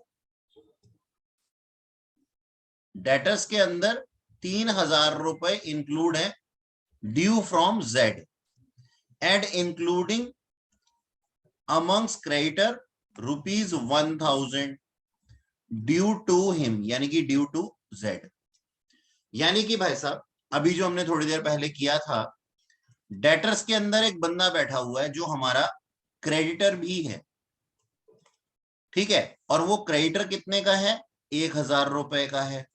Debtors के अंदर 3000 रुपए इंक्लूड है due from Z, and including amongst creditor ₹1000 due to him, यानी कि ड्यू टू जेड। यानी कि भाई साहब, अभी जो हमने थोड़ी देर पहले किया था, डेटर्स के अंदर एक बंदा बैठा हुआ है जो हमारा क्रेडिटर भी है, ठीक है। और वो क्रेडिटर कितने का है? 1000 रुपए का है।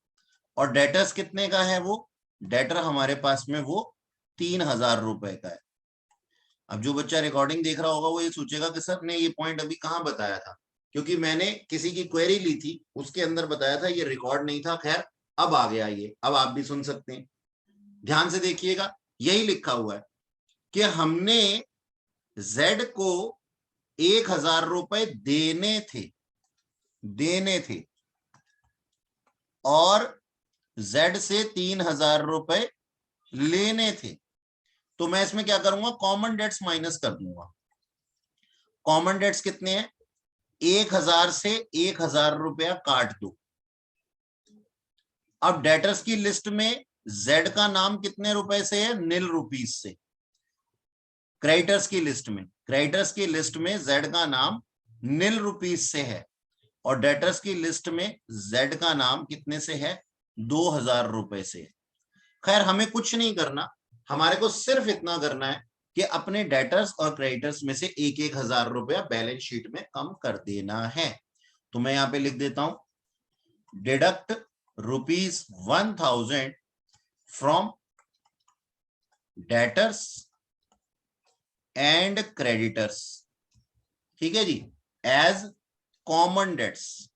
और डेटर्स कितने का है? वो डेटर हमारे पास में वो 3000 रुपए का है। अब जो बच्चा रिकॉर्डिंग देख रहा होगा वो ये सोचेगा कि सर ने ये पॉइंट अभी कहाँ बताया था, क्योंकि मैंने किसी की क्वेरी ली थी, उसके अंदर बताया था, ये रिकॉर्ड नहीं था। खैर अब आ गया ये, अब आप भी सुन सकते हैं। ध्यान से देखिएगा, यही लिखा हुआ है कि हमने जेड को 1000 रुपए देने थे और जेड से 3000 रुपए लेने थे। तो मैं इसमें क्या करूंगा? कॉमन डेट्स माइनस कर दूंगा। कॉमन डेट्स कितने हैं? 1000 से 1000 रुपया काट दो। अब डेटर्स की लिस्ट में जेड का नाम कितने रुपए से है? नील रुपीस से। क्रेडिटर्स की लिस्ट में जेड का नाम नील रुपीस से है, और डेटर्स की लिस्ट में जेड का नाम कितने से है? 2000 रुपए से है। खैर हमें कुछ नहीं करना, हमारे को सिर्फ इतना करना है कि अपने डेटर्स और क्रेडिटर्स में से 1000 रुपया बैलेंस शीट में कम कर देना है। तो मैं यहां पे लिख देता हूं, deduct ₹1000 from debtors and creditors, ठीक है जी, as common debts.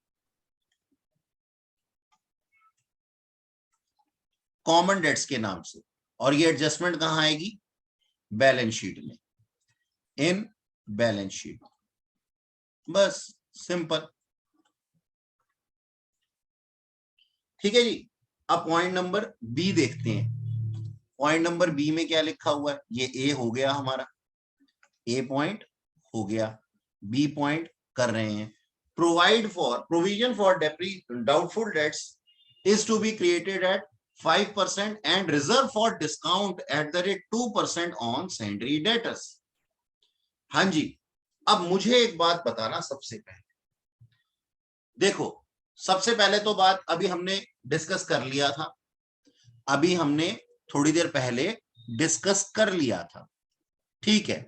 Common debts के नाम से। और ये एडजस्टमेंट कहां आएगी? बैलेंस शीट में, इन बैलेंस शीट। बस सिंपल, ठीक है जी। अब पॉइंट नंबर बी देखते हैं। पॉइंट नंबर बी में क्या लिखा हुआ है? ये ए हो गया हमारा, ए पॉइंट हो गया। बी पॉइंट कर रहे हैं, provision for doubtful debts is to be created at 5% and reserve for discount at the rate 2% on sundry debtors। हाँ जी, अब मुझे एक बात बताना सबसे पहले, देखो सबसे पहले तो बात अभी हमने डिस्कस कर लिया था, अभी हमने थोड़ी देर पहले डिस्कस कर लिया था, ठीक है,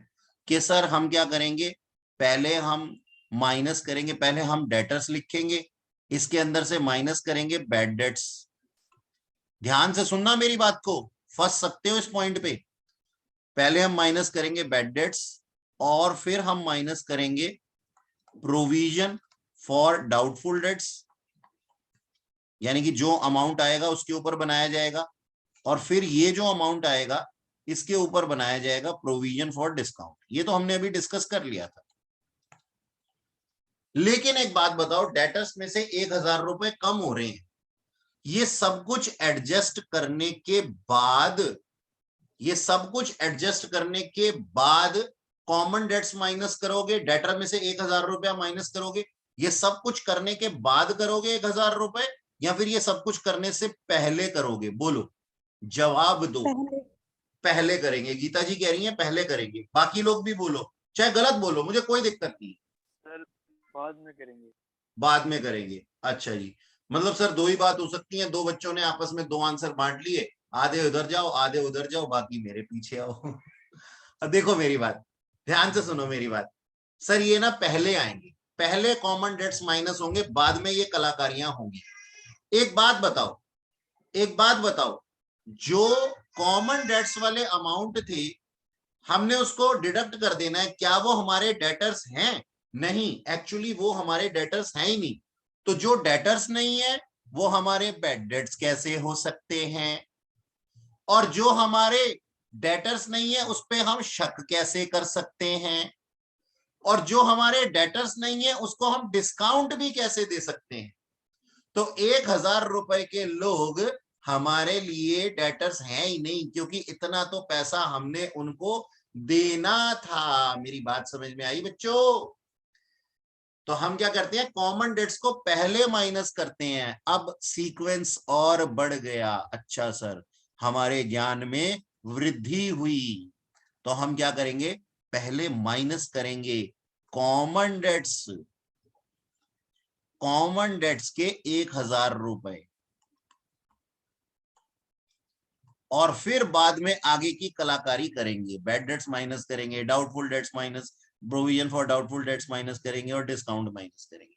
कि सर हम क्या करेंगे? पहले हम माइनस करेंगे, पहले हम डेटर्स लिखेंगे, इसके अंदर से माइनस करेंगे बैड डेट्स। ध्यान से सुनना मेरी बात को, फंस सकते हो इस पॉइंट पे। पहले हम माइनस करेंगे बैड डेट्स और फिर हम माइनस करेंगे प्रोविजन फॉर डाउटफुल डेट्स, यानी कि जो अमाउंट आएगा उसके ऊपर बनाया जाएगा, और फिर ये जो अमाउंट आएगा इसके ऊपर बनाया जाएगा प्रोविजन फॉर डिस्काउंट। ये तो हमने अभी डिस्कस कर लिया था। लेकिन एक बात बताओ, डेटर्स में से 1000 रुपए कम हो रहे हैं, ये सब कुछ एडजस्ट करने के बाद, कॉमन डेट्स माइनस करोगे, डेटर में से 1000 रुपया माइनस करोगे, ये सब कुछ करने के बाद करोगे 1000 रुपए, या फिर ये सब कुछ करने से पहले करोगे? बोलो, जवाब दो। पहले करेंगे, गीता जी कह रही हैं पहले करेंगे, बाकी लोग भी बोलो, चाहे गलत बोलो, मुझे कोई दिक्कत नहीं। सर बाद में करेंगे। बाद में करेंगे, अच्छा जी। मतलब सर दो ही बात हो सकती है, दो बच्चों ने आपस में 2 आंसर बांट लिए, आधे उधर जाओ आधे उधर जाओ, बाकी मेरे पीछे आओ। अब देखो मेरी बात, ध्यान से सुनो मेरी बात। सर ये ना पहले आएंगे, पहले कॉमन डेट्स माइनस होंगे, बाद में ये कलाकारियां होंगी। एक बात बताओ, जो कॉमन डेट्स वाले अमाउंट थे हमने उसको डिडक्ट कर देना है, क्या वो हमारे डेटर्स हैं? नहीं, एक्चुअली वो हमारे डेटर्स हैं ही नहीं। तो जो डेटर्स नहीं है वो हमारे बैड डेट्स कैसे हो सकते हैं? और जो हमारे डेटर्स नहीं है उस पे हम शक कैसे कर सकते हैं? और जो हमारे डेटर्स नहीं है उसको हम डिस्काउंट भी कैसे दे सकते हैं? तो 1,000 रुपए के लोग हमारे लिए डेटर्स हैं ही नहीं, क्योंकि इतना तो पैसा हमने उनको देना था। मेरी बात समझ में आई बच्चों? तो हम क्या करते हैं, कॉमन डेट्स को पहले माइनस करते हैं। अब सीक्वेंस और बढ़ गया। अच्छा सर, हमारे ज्ञान में वृद्धि हुई। तो हम क्या करेंगे, पहले माइनस करेंगे कॉमन डेट्स के 1,000 रुपए, और फिर बाद में आगे की कलाकारी करेंगे। बैड डेट्स माइनस करेंगे, doubtful debts minus, provision for doubtful dates minus करेंगे और डिस्काउंट माइनस करेंगे।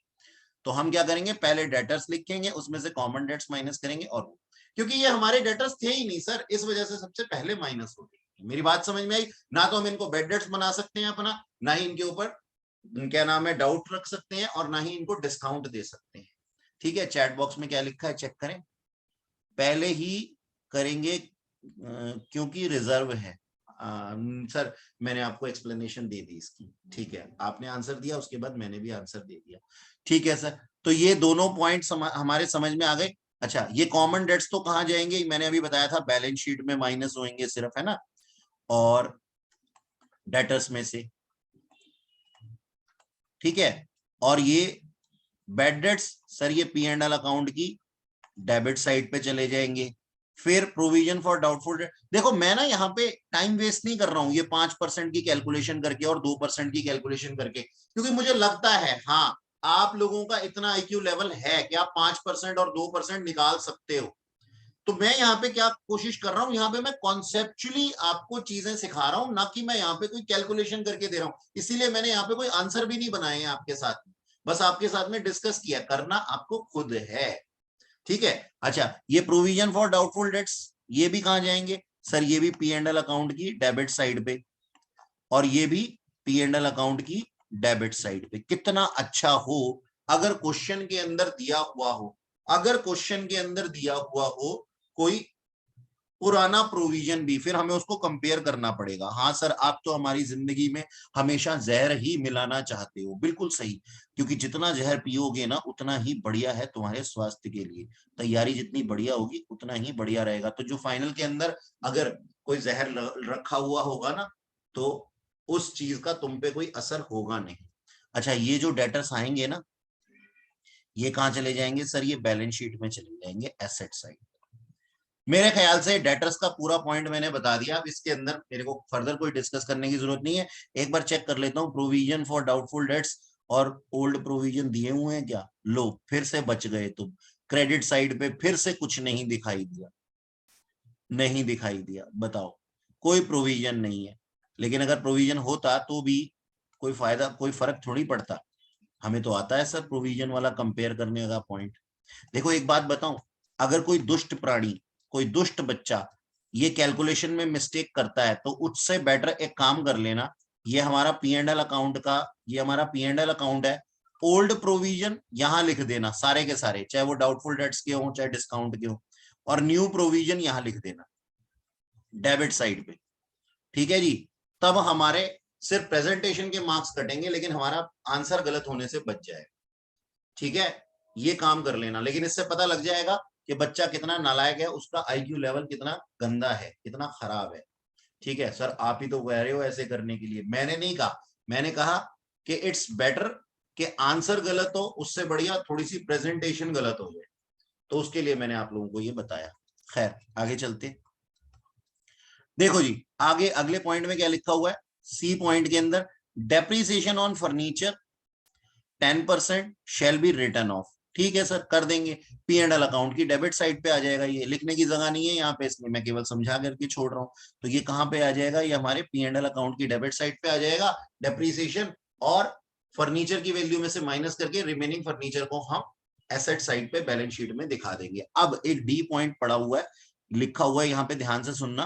तो हम क्या करेंगे, पहले डेटर्स लिखेंगे, उसमें से कॉमन डेट्स माइनस करेंगे, और क्योंकि ये हमारे डेटर्स थे ही नहीं सर, इस वजह से सबसे पहले माइनस हो गई। मेरी बात समझ में आई? ना तो हम इनको बैड डेट्स बना सकते हैं अपना, ना ही इनके ऊपर क्या नाम है डाउट रख सकते हैं, और ना ही इनको डिस्काउंट दे सकते हैं। ठीक है, चैट बॉक्स में क्या लिखा है चेक करें। पहले ही करेंगे क्योंकि रिजर्व है। सर मैंने आपको एक्सप्लेनेशन दे दी इसकी, ठीक है, आपने आंसर दिया, उसके बाद मैंने भी आंसर दे दिया। ठीक है सर, तो ये दोनों पॉइंट हमारे समझ में आ गए। अच्छा, ये कॉमन डेट्स तो कहां जाएंगे, मैंने अभी बताया था, बैलेंस शीट में माइनस होंगे सिर्फ, है ना, और डेटर्स में से। ठीक है, और ये बैड डेट्स सर ये P&L अकाउंट की डेबिट साइड पे चले जाएंगे। फिर प्रोविजन फॉर डाउटफुल डेट, देखो मैं ना यहाँ पे टाइम वेस्ट नहीं कर रहा हूँ ये 5% की कैलकुलेशन करके और 2% की कैलकुलेशन करके, क्योंकि मुझे लगता है हाँ आप लोगों का इतना IQ लेवल है कि आप 5% और 2% निकाल सकते हो। तो मैं यहाँ पे क्या कोशिश कर रहा हूँ, यहाँ पे मैं कॉन्सेप्चुअली आपको चीजें सिखा रहा हूँ, ना कि मैं यहाँ पे कोई कैलकुलेशन करके दे रहा हूँ। इसीलिए मैंने यहाँ पे कोई आंसर भी नहीं बनाए हैं आपके साथ में, बस आपके साथ में डिस्कस किया, करना आपको खुद है। ठीक है, अच्छा ये प्रोविजन फॉर डाउटफुल डेट्स ये भी कहां जाएंगे सर, ये भी P&L अकाउंट की डेबिट साइड पे, और ये भी P&L अकाउंट की डेबिट साइड पे। कितना अच्छा हो अगर क्वेश्चन के अंदर दिया हुआ हो, अगर क्वेश्चन के अंदर दिया हुआ हो कोई पुराना प्रोविजन भी, फिर हमें उसको कंपेयर करना पड़ेगा। हाँ सर, आप तो हमारी जिंदगी में हमेशा जहर ही मिलाना चाहते हो, बिल्कुल सही, क्योंकि जितना जहर पियोगे ना उतना ही बढ़िया है तुम्हारे स्वास्थ्य के लिए। तैयारी जितनी बढ़िया होगी उतना ही बढ़िया रहेगा। तो जो फाइनल के अंदर अगर कोई जहर रखा हुआ होगा ना, तो उस चीज का तुम पे कोई असर होगा नहीं। अच्छा, ये जो डेटर्स आएंगे ना, ये कहाँ चले जाएंगे सर, ये बैलेंस शीट में चले जाएंगे, एसेट साइड। मेरे ख्याल से डेटर्स का पूरा पॉइंट मैंने बता दिया। अब इसके अंदर मेरे को फर्दर कोई डिस्कस करने की जरूरत नहीं है। एक बार चेक कर लेता हूँ, प्रोविजन फॉर डाउटफुल डेट्स और ओल्ड प्रोविजन दिए हुए हैं क्या? लो फिर से बच गए तुम। क्रेडिट साइड पे फिर से कुछ नहीं दिखाई दिया, नहीं दिखाई दिया, बताओ कोई प्रोविजन नहीं है। लेकिन अगर प्रोविजन होता तो भी कोई फायदा, कोई फर्क थोड़ी पड़ता। हमें तो आता है सर प्रोविजन वाला कंपेयर करने का पॉइंट। देखो एक बात बताऊं, अगर कोई दुष्ट प्राणी, कोई दुष्ट बच्चा ये कैलकुलेशन में मिस्टेक करता है, तो उससे बेटर एक काम कर लेना, ये हमारा P&L अकाउंट का, ये हमारा P&L अकाउंट है, ओल्ड प्रोविजन यहां लिख देना सारे के सारे, चाहे वो डाउटफुल डेट्स के हो चाहे डिस्काउंट के हो, और न्यू प्रोविजन यहां लिख देना डेबिट साइड पे। ठीक है जी, तब हमारे सिर्फ प्रेजेंटेशन के मार्क्स कटेंगे, लेकिन हमारा आंसर गलत होने से बच जाएगा। ठीक है, ये काम कर लेना, लेकिन इससे पता लग जाएगा कि बच्चा कितना नालायक है, उसका IQ लेवल कितना गंदा है, कितना खराब है। ठीक है सर, आप ही तो कह रहे हो ऐसे करने के लिए, मैंने नहीं कहा। मैंने कहा कि इट्स बेटर कि आंसर गलत हो, उससे बढ़िया थोड़ी सी प्रेजेंटेशन गलत हो जाए, तो उसके लिए मैंने आप लोगों को ये बताया। खैर आगे चलते, देखो जी आगे अगले पॉइंट में क्या लिखा हुआ है, सी पॉइंट के अंदर, depreciation on furniture 10% shall be return of. ठीक है सर, कर देंगे, P&L अकाउंट की डेबिट साइड पे आ जाएगा। ये लिखने की जगह नहीं है यहाँ पे, इसलिए मैं केवल समझा करके छोड़ रहा हूँ। तो ये कहाँ पे आ जाएगा, ये हमारे P&L अकाउंट की डेबिट साइड पे आ जाएगा। डेप्रिसिएशन और फर्नीचर की वैल्यू में से माइनस करके रिमेनिंग फर्नीचर को हम एसेट साइड पे बैलेंस शीट में दिखा देंगे। अब एक डी पॉइंट पड़ा हुआ है, लिखा हुआ है यहाँ पे, ध्यान से सुनना।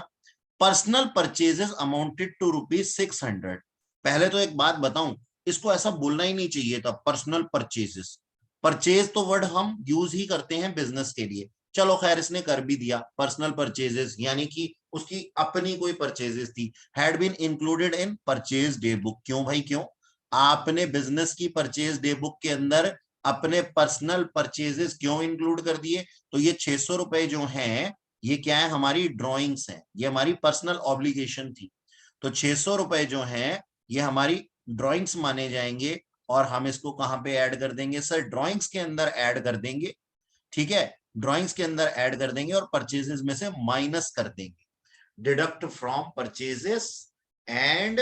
Personal purchases amounted to ₹600। पहले तो एक बात बताऊं, इसको ऐसा बोलना ही नहीं चाहिए था, पर्सनल परचेजेस। परचेज तो वर्ड हम यूज ही करते हैं बिजनेस के लिए, चलो खैर इसने कर भी दिया। पर्सनल परचेजेस यानी कि उसकी अपनी कोई परचेजेस थी, had been included in purchase day book. क्यों भाई क्यों? आपने बिजनेस की परचेज डे बुक के अंदर अपने पर्सनल परचेजेस क्यों इंक्लूड कर दिए? तो ये 600 रुपए जो हैं, ये क्या है, हमारी ड्रॉइंग्स हैं, ये हमारी पर्सनल ऑब्लिगेशन थी। तो 600 रुपए जो हैं ये हमारी ड्रॉइंग्स माने जाएंगे, और हम इसको कहां पे ऐड कर देंगे सर? ड्रॉइंग्स के अंदर ऐड कर देंगे, ठीक है, ड्रॉइंग्स के अंदर ऐड कर देंगे और परचेजेस में से माइनस कर देंगे। Deduct from purchases and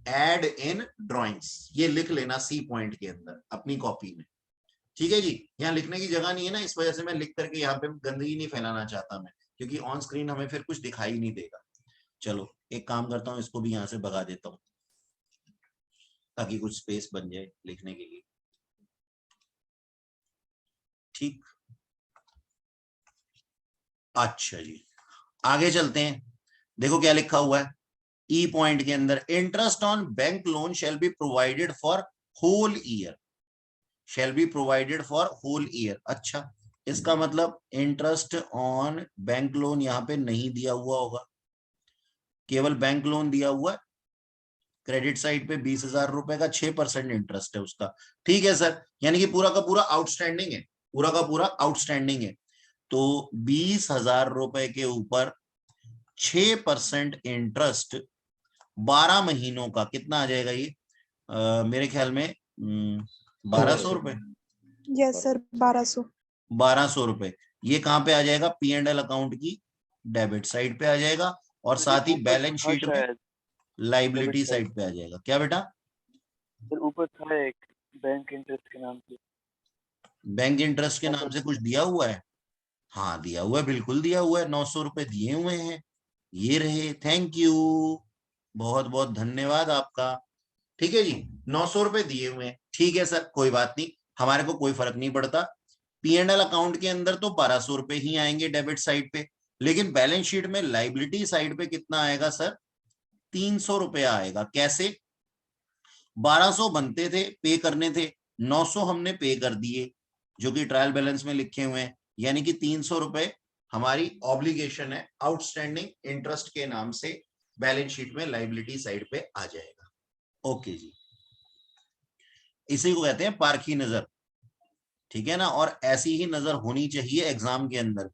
add in drawings, ये लिख लेना सी पॉइंट के अंदर अपनी कॉपी में, ठीक है जी। यहाँ लिखने की जगह नहीं है ना, इस वजह से मैं लिख करके यहाँ पे गंदगी नहीं फैलाना चाहता मैं, क्योंकि ऑन स्क्रीन हमें फिर कुछ दिखाई नहीं देगा। चलो एक काम करता हूँ, इसको भी यहाँ से भगा देता हूँ ताकि कुछ स्पेस बन जाए लिखने के लिए, ठीक। अच्छा जी, आगे चलते हैं। देखो क्या लिखा हुआ है ई पॉइंट के अंदर, interest on bank loan shall be provided for whole year. Shall be provided for whole year. अच्छा, इसका मतलब इंटरेस्ट ऑन बैंक लोन यहाँ पे नहीं दिया हुआ होगा, केवल बैंक लोन दिया हुआ है। क्रेडिट साइड पे 20,000 रुपए का 6% इंटरेस्ट है उसका, ठीक है सर, यानी कि पूरा का पूरा आउटस्टैंडिंग है, पूरा का पूरा आउटस्टैंडिंग है। तो 20,000 रुपए के ऊपर 6% इंटरेस्ट 12 महीनों का कितना आ जाएगा ये? मेरे ख्याल में 1200 रुपए। Yes sir, 1200। 1200 रुपए ये कहां पे आ जाएगा? P&L अकाउंट की डेबिट साइड पे आ जाएगा, और साथ ही बैलेंस शीट में लाइबिलिटी साइड पे आ जाएगा। क्या बेटा? फिर ऊपर था एक बैंक इंटरेस्ट के नाम से। बैंक इंटरेस्ट के नाम से कुछ दिया हुआ है? हाँ दिया हुआ है, बिल्कुल दिया हुआ है, 900 रुपए दिए हुए हैं, ये रहे। थैंक यू, बहुत बहुत धन्यवाद आपका, ठीक है जी। 900 रुपए दिए हुए हैं, ठीक है सर, कोई बात नहीं, हमारे को कोई फर्क नहीं पड़ता। P&L अकाउंट के अंदर तो 1200 रुपए ही आएंगे डेबिट साइड पे, लेकिन बैलेंस शीट में लाइबिलिटी साइड पे कितना आएगा सर? 300 रुपया आएगा। कैसे? 1200 बनते थे, पे करने थे, 900 हमने पे कर दिए, जो कि ट्रायल बैलेंस में लिखे हुए हैं, यानी कि 300 रुपए हमारी ऑब्लिगेशन है, आउटस्टैंडिंग इंटरेस्ट के नाम से बैलेंस शीट में लाइबिलिटी साइड पे आ जाएगा। ओके जी, इसी को कहते हैं पारखी नजर, ठीक है ना, और ऐसी ही नजर होनी चाहिए एग्जाम के अंदर।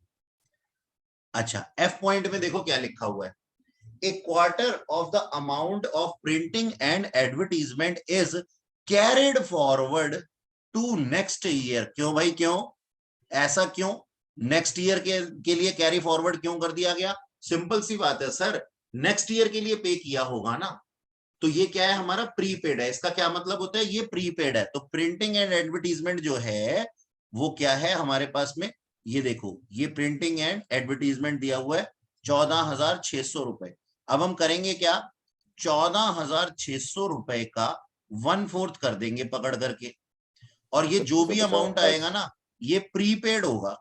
अच्छा, एफ पॉइंट में देखो क्या लिखा हुआ है, a quarter of the amount of printing and advertisement is carried forward to next year। क्यों भाई क्यों? ऐसा क्यों? नेक्स्ट ईयर के लिए कैरी फॉरवर्ड क्यों कर दिया गया? सिंपल सी बात है सर, नेक्स्ट ईयर के लिए पे किया होगा ना, तो ये क्या है, हमारा प्रीपेड है। इसका क्या मतलब होता है? ये प्रीपेड है। तो प्रिंटिंग एंड एडवर्टीजमेंट जो है वो क्या है हमारे पास में, ये देखो, ये प्रिंटिंग एंड एडवर्टीजमेंट दिया हुआ है 14,600 रुपए। अब हम करेंगे क्या? 14,600 रुपए का 1/4 कर देंगे पकड़ करके, और ये जो भी अमाउंट आएगा ना ये प्रीपेड होगा।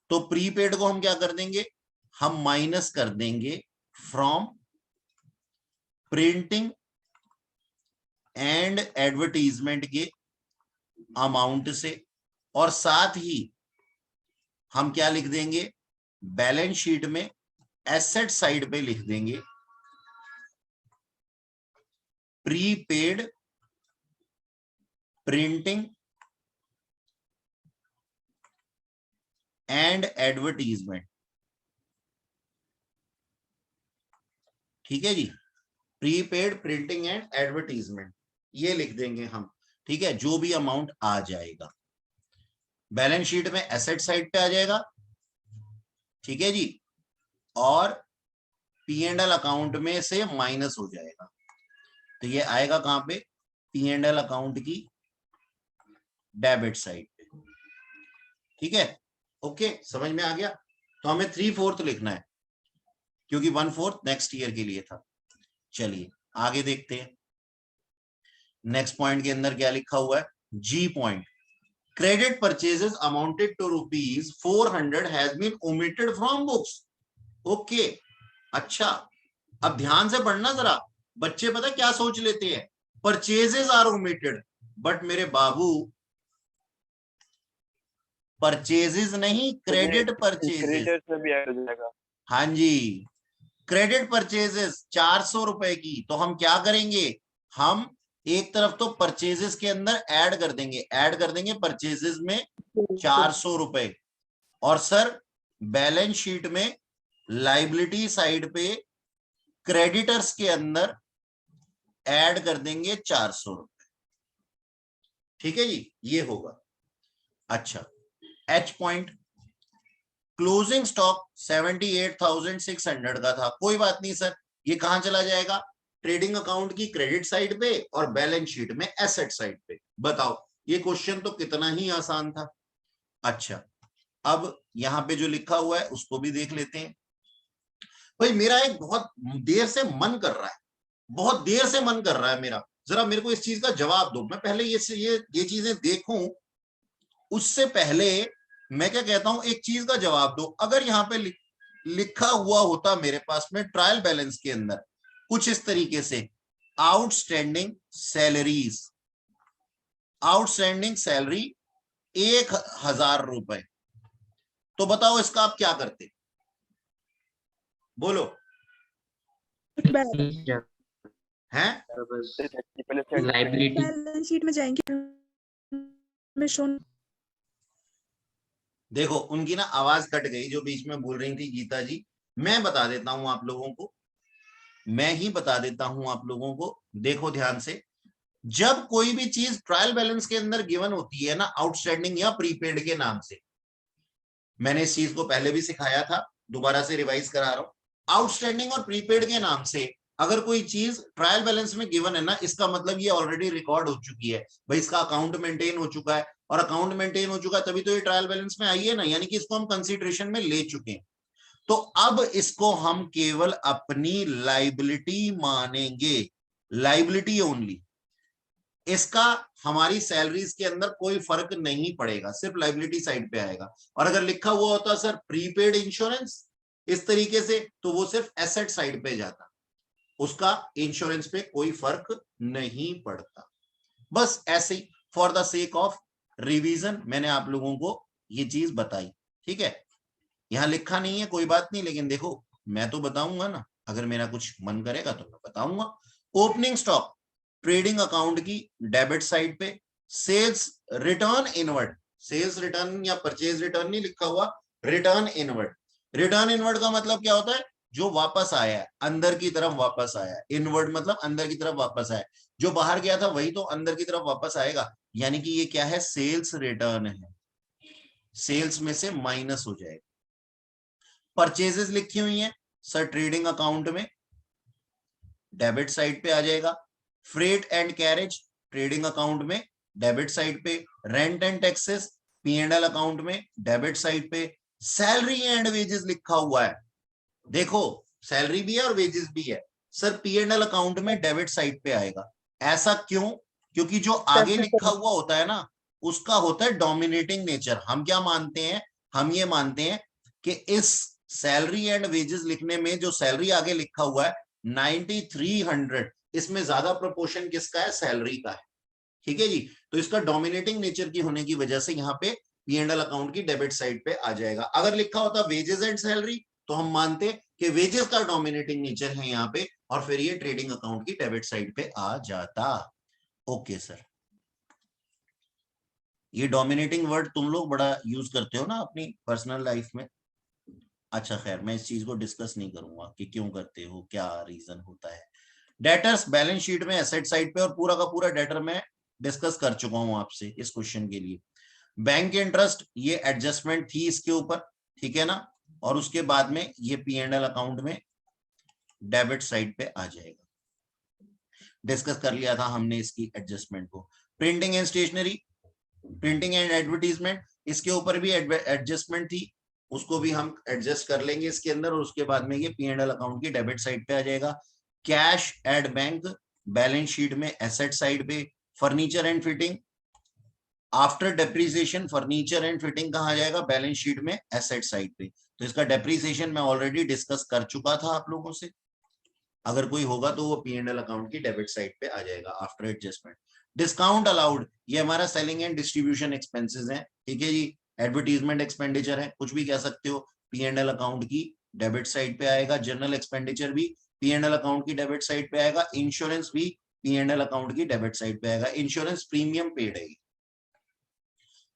तो प्रीपेड को हम क्या कर देंगे? हम माइनस कर देंगे फ्रॉम प्रिंटिंग एंड एडवर्टीजमेंट के अमाउंट से, और साथ ही हम क्या लिख देंगे? बैलेंस शीट में एसेट साइड पे लिख देंगे प्रीपेड प्रिंटिंग एंड एडवर्टीजमेंट, ठीक है जी, प्रीपेड प्रिंटिंग एंड एडवर्टीजमेंट ये लिख देंगे हम, ठीक है, जो भी अमाउंट आ जाएगा बैलेंस शीट में एसेट साइड पे आ जाएगा, ठीक है जी, और P&L अकाउंट में से माइनस हो जाएगा। तो ये आएगा कहां पे? P&L अकाउंट की डेबिट साइड पे, ठीक है। ओके, समझ में आ गया? तो हमें 3/4 लिखना है क्योंकि 1/4 नेक्स्ट ईयर के लिए था। चलिए आगे देखते हैं, नेक्स्ट पॉइंट के अंदर क्या लिखा हुआ है, जी point. credit purchases amounted to rupees 400 has been omitted from books. Okay, अच्छा, अब ध्यान से पढ़ना जरा, बच्चे पता क्या सोच लेते हैं, परचेजेस आर ओमिटेड, बट मेरे बाबू परचेजेस नहीं, क्रेडिट परचेजेस। क्रेडिटर्स में भी ऐड हो जाएगा। हाँ जी, क्रेडिट परचेजेस 400 रुपए की, तो हम क्या करेंगे, हम एक तरफ तो परचेजेस के अंदर ऐड कर देंगे परचेजेस में 400 रुपए, और सर बैलेंस शीट में लाइबिलिटी साइड पे क्रेडिटर्स के अंदर ऐड कर देंगे 400 रुपए। ठीक है जी, ये होगा। अच्छा, एच पॉइंट, क्लोजिंग स्टॉक 78,600 का था, कोई बात नहीं सर, ये कहां चला जाएगा, ट्रेडिंग अकाउंट की क्रेडिट साइड पे और बैलेंस शीट में एसेट साइड पे। बताओ, ये क्वेश्चन तो कितना ही आसान था। अच्छा, अब यहां पे जो लिखा हुआ है उसको भी देख लेते हैं। भाई मेरा एक बहुत देर से मन कर रहा है, मेरा, जरा मेरे को इस चीज का जवाब दो। मैं पहले ये चीजें देखूं, उससे पहले मैं क्या कहता हूं, एक चीज का जवाब दो। अगर यहाँ पे लिखा हुआ होता मेरे पास में ट्रायल बैलेंस के अंदर कुछ इस तरीके से, आउटस्टैंडिंग सैलरी 1,000 रुपए, तो बताओ इसका आप क्या करते, बोलो हैं? लाइबिलिटी बैलेंस शीट में जाएंगे में शो। देखो उनकी ना आवाज कट गई, जो बीच में बोल रही थी गीता जी। मैं बता देता हूं आप लोगों को, देखो ध्यान से, जब कोई भी चीज ट्रायल बैलेंस के अंदर गिवन होती है ना, आउटस्टैंडिंग या प्रीपेड के नाम से, मैंने इस चीज को पहले भी सिखाया था, दोबारा से रिवाइज करा रहा हूं, आउटस्टैंडिंग और प्रीपेड के नाम से अगर कोई चीज ट्रायल बैलेंस में गिवन है ना, इसका मतलब ये ऑलरेडी रिकॉर्ड हो चुकी है भाई, इसका अकाउंट मेंटेन हो चुका है, और अकाउंट मेंटेन हो चुका है तभी तो ये ट्रायल बैलेंस में आई है ना, यानी कि इसको हम कंसीडरेशन में ले चुके हैं। तो अब इसको हम केवल अपनी लाइबिलिटी मानेंगे, लाइबिलिटी ओनली। इसका हमारी सैलरीज के अंदर कोई फर्क नहीं पड़ेगा, सिर्फ लाइबिलिटी साइड पे आएगा। और अगर लिखा हुआ होता सर प्रीपेड इंश्योरेंस इस तरीके से, तो वो सिर्फ एसेट साइड पे जाता, उसका इंश्योरेंस पे कोई फर्क नहीं पड़ता। बस ऐसे ही for the sake of revision मैंने आप लोगों को ये चीज बताई। ठीक है, यहां लिखा नहीं है कोई बात नहीं, लेकिन देखो मैं तो बताऊंगा ना, अगर मेरा कुछ मन करेगा तो मैं बताऊंगा। ओपनिंग स्टॉक ट्रेडिंग अकाउंट की डेबिट साइड पे, sales return inward, sales return या परचेज रिटर्न नहीं लिखा हुआ, रिटर्न इनवर्ड। रिटर्न इनवर्ड का मतलब क्या होता है, जो वापस आया है, अंदर की तरफ वापस आया है। इनवर्ड मतलब अंदर की तरफ वापस आया, जो बाहर गया था वही तो अंदर की तरफ वापस आएगा, यानी कि ये क्या है, सेल्स रिटर्न है, सेल्स में से माइनस हो जाएगा। परचेजेस लिखी हुई हैं सर ट्रेडिंग अकाउंट में, डेबिट साइड पे आ जाएगा। Freight and carriage trading account में, डेबिट साइड पे। Rent and taxes P&L account में, डेबिट साइड पे। सैलरी एंड वेजेस लिखा हुआ है, देखो सैलरी भी है और वेजेस भी है सर, P&L अकाउंट में डेबिट साइड पे आएगा। ऐसा क्यों, क्योंकि जो आगे लिखा हुआ होता है ना, उसका होता है डोमिनेटिंग नेचर। हम क्या मानते हैं, हम ये मानते हैं कि इस सैलरी एंड वेजेस लिखने में जो सैलरी आगे लिखा हुआ है 9300, इसमें ज्यादा प्रोपोर्शन किसका है, सैलरी का है। ठीक है जी, तो इसका डोमिनेटिंग नेचर की होने की वजह से यहाँ पे P&L अकाउंट की डेबिट साइड पे आ जाएगा। अगर लिखा होता वेजेस एंड सैलरी, तो हम मानते कि वेजेस का डोमिनेटिंग नेचर है यहाँ पे, और फिर ये ट्रेडिंग अकाउंट की डेबिट साइड पे आ जाता। ओके सर, ये डोमिनेटिंग वर्ड तुम लोग बड़ा यूज करते हो ना अपनी पर्सनल लाइफ में। अच्छा खैर, मैं इस चीज को डिस्कस नहीं करूंगा कि क्यों करते हो, क्या रीजन होता है। डेटर्स बैलेंस शीट में एसेट साइड पे, और पूरा का पूरा डेटर मैं डिस्कस कर चुका हूं आपसे इस क्वेश्चन के लिए। बैंक इंटरेस्ट ये एडजस्टमेंट थी इसके ऊपर, ठीक है ना, और उसके बाद में ये P&L अकाउंट में डेबिट साइड पे आ जाएगा। डिस्कस कर लिया था हमने इसकी एडजस्टमेंट को। Printing and stationery, printing and advertisement, इसके ऊपर भी एडजस्टमेंट थी, उसको भी हम एडजस्ट कर लेंगे इसके अंदर, और उसके बाद में ये P&L अकाउंट की डेबिट साइड पे आ जाएगा। Cash at bank balance sheet में एसेट साइड पे। Furniture and fitting after depreciation furniture and fitting कहाँ जाएगा? बैलेंस शीट में एसेट साइड पे। तो इसका डेप्रिसिएशन मैं ऑलरेडी डिस्कस कर चुका था आप लोगों से, अगर कोई होगा तो वो P&L अकाउंट की डेबिट साइड पे आ जाएगा आफ्टर एडजस्टमेंट। डिस्काउंट अलाउड, ये हमारा सेलिंग एंड डिस्ट्रीब्यूशन एक्सपेंसेस है, ठीक है जी। एडवर्टीजमेंट एक्सपेंडिचर है, कुछ भी कह सकते हो, P&L अकाउंट की डेबिट साइड पे आएगा। जनरल एक्सपेंडिचर भी P&L अकाउंट की डेबिट साइड पे आएगा। इंश्योरेंस भी P&L अकाउंट की डेबिट साइड पे आएगा। इंश्योरेंस प्रीमियम पेड है।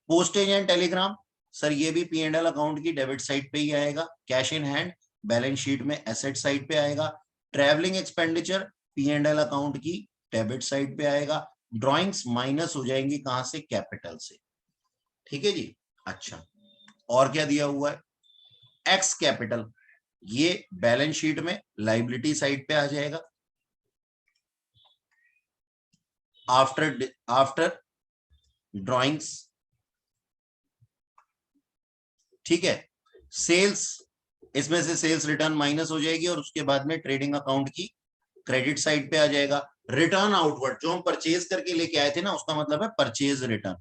पोस्टेज एंड टेलीग्राम सर ये भी P&L अकाउंट की डेबिट साइड पे ही आएगा। Cash in hand balance sheet में एसेट साइड पे आएगा। ट्रैवलिंग एक्सपेंडिचर P&L अकाउंट की डेबिट साइड पे आएगा। ड्राइंग्स माइनस हो जाएंगी कहां से? कैपिटल से, ठीक है जी। अच्छा, और क्या दिया हुआ है? एक्स कैपिटल, ये बैलेंस शीट में लाइबिलिटी साइड पे आ जाएगा। आफ्टर ड्राइंग्स, ठीक है। सेल्स, इसमें से सेल्स रिटर्न माइनस हो जाएगी और उसके बाद में ट्रेडिंग अकाउंट की क्रेडिट साइड पे आ जाएगा। रिटर्न आउटवर्ड, जो हम परचेज करके लेके आए थे ना, उसका मतलब है परचेज रिटर्न,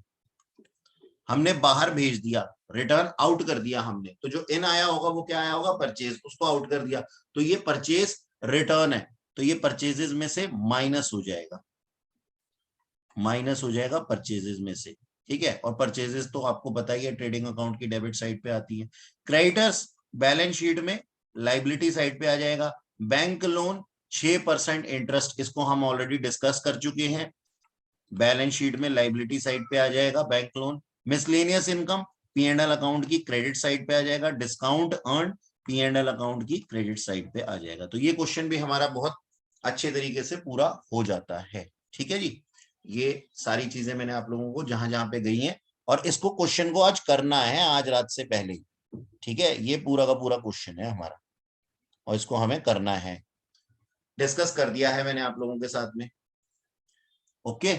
हमने बाहर भेज दिया, रिटर्न आउट कर दिया हमने, तो जो इन आया होगा वो क्या आया होगा? परचेज, उसको आउट कर दिया, तो ये परचेज रिटर्न है, तो ये परचेजेस में से माइनस हो जाएगा, माइनस हो जाएगा परचेजेस में से, ठीक है। और परचेजेस तो आपको पता ही है ट्रेडिंग अकाउंट की डेबिट साइड पे आती है। क्रेडिटर्स बैलेंस शीट में लाइबिलिटी साइड पे आ जाएगा। बैंक लोन 6% इंटरेस्ट, इसको हम ऑलरेडी डिस्कस कर चुके हैं, बैलेंस शीट में लाइबिलिटी साइड पे आ जाएगा bank loan. Miscellaneous income P&L account की क्रेडिट साइड पे आ जाएगा। डिस्काउंट अर्न P&L अकाउंट की क्रेडिट साइड पे आ जाएगा। तो ये क्वेश्चन भी हमारा बहुत अच्छे तरीके से पूरा हो जाता है, ठीक है जी। ये सारी चीजें मैंने आप लोगों को जहां जहां पे गई हैं, और इसको क्वेश्चन को आज करना है, आज रात से पहले, ठीक है। ये पूरा का पूरा क्वेश्चन है हमारा और इसको हमें करना है, डिस्कस कर दिया है मैंने आप लोगों के साथ में, ओके।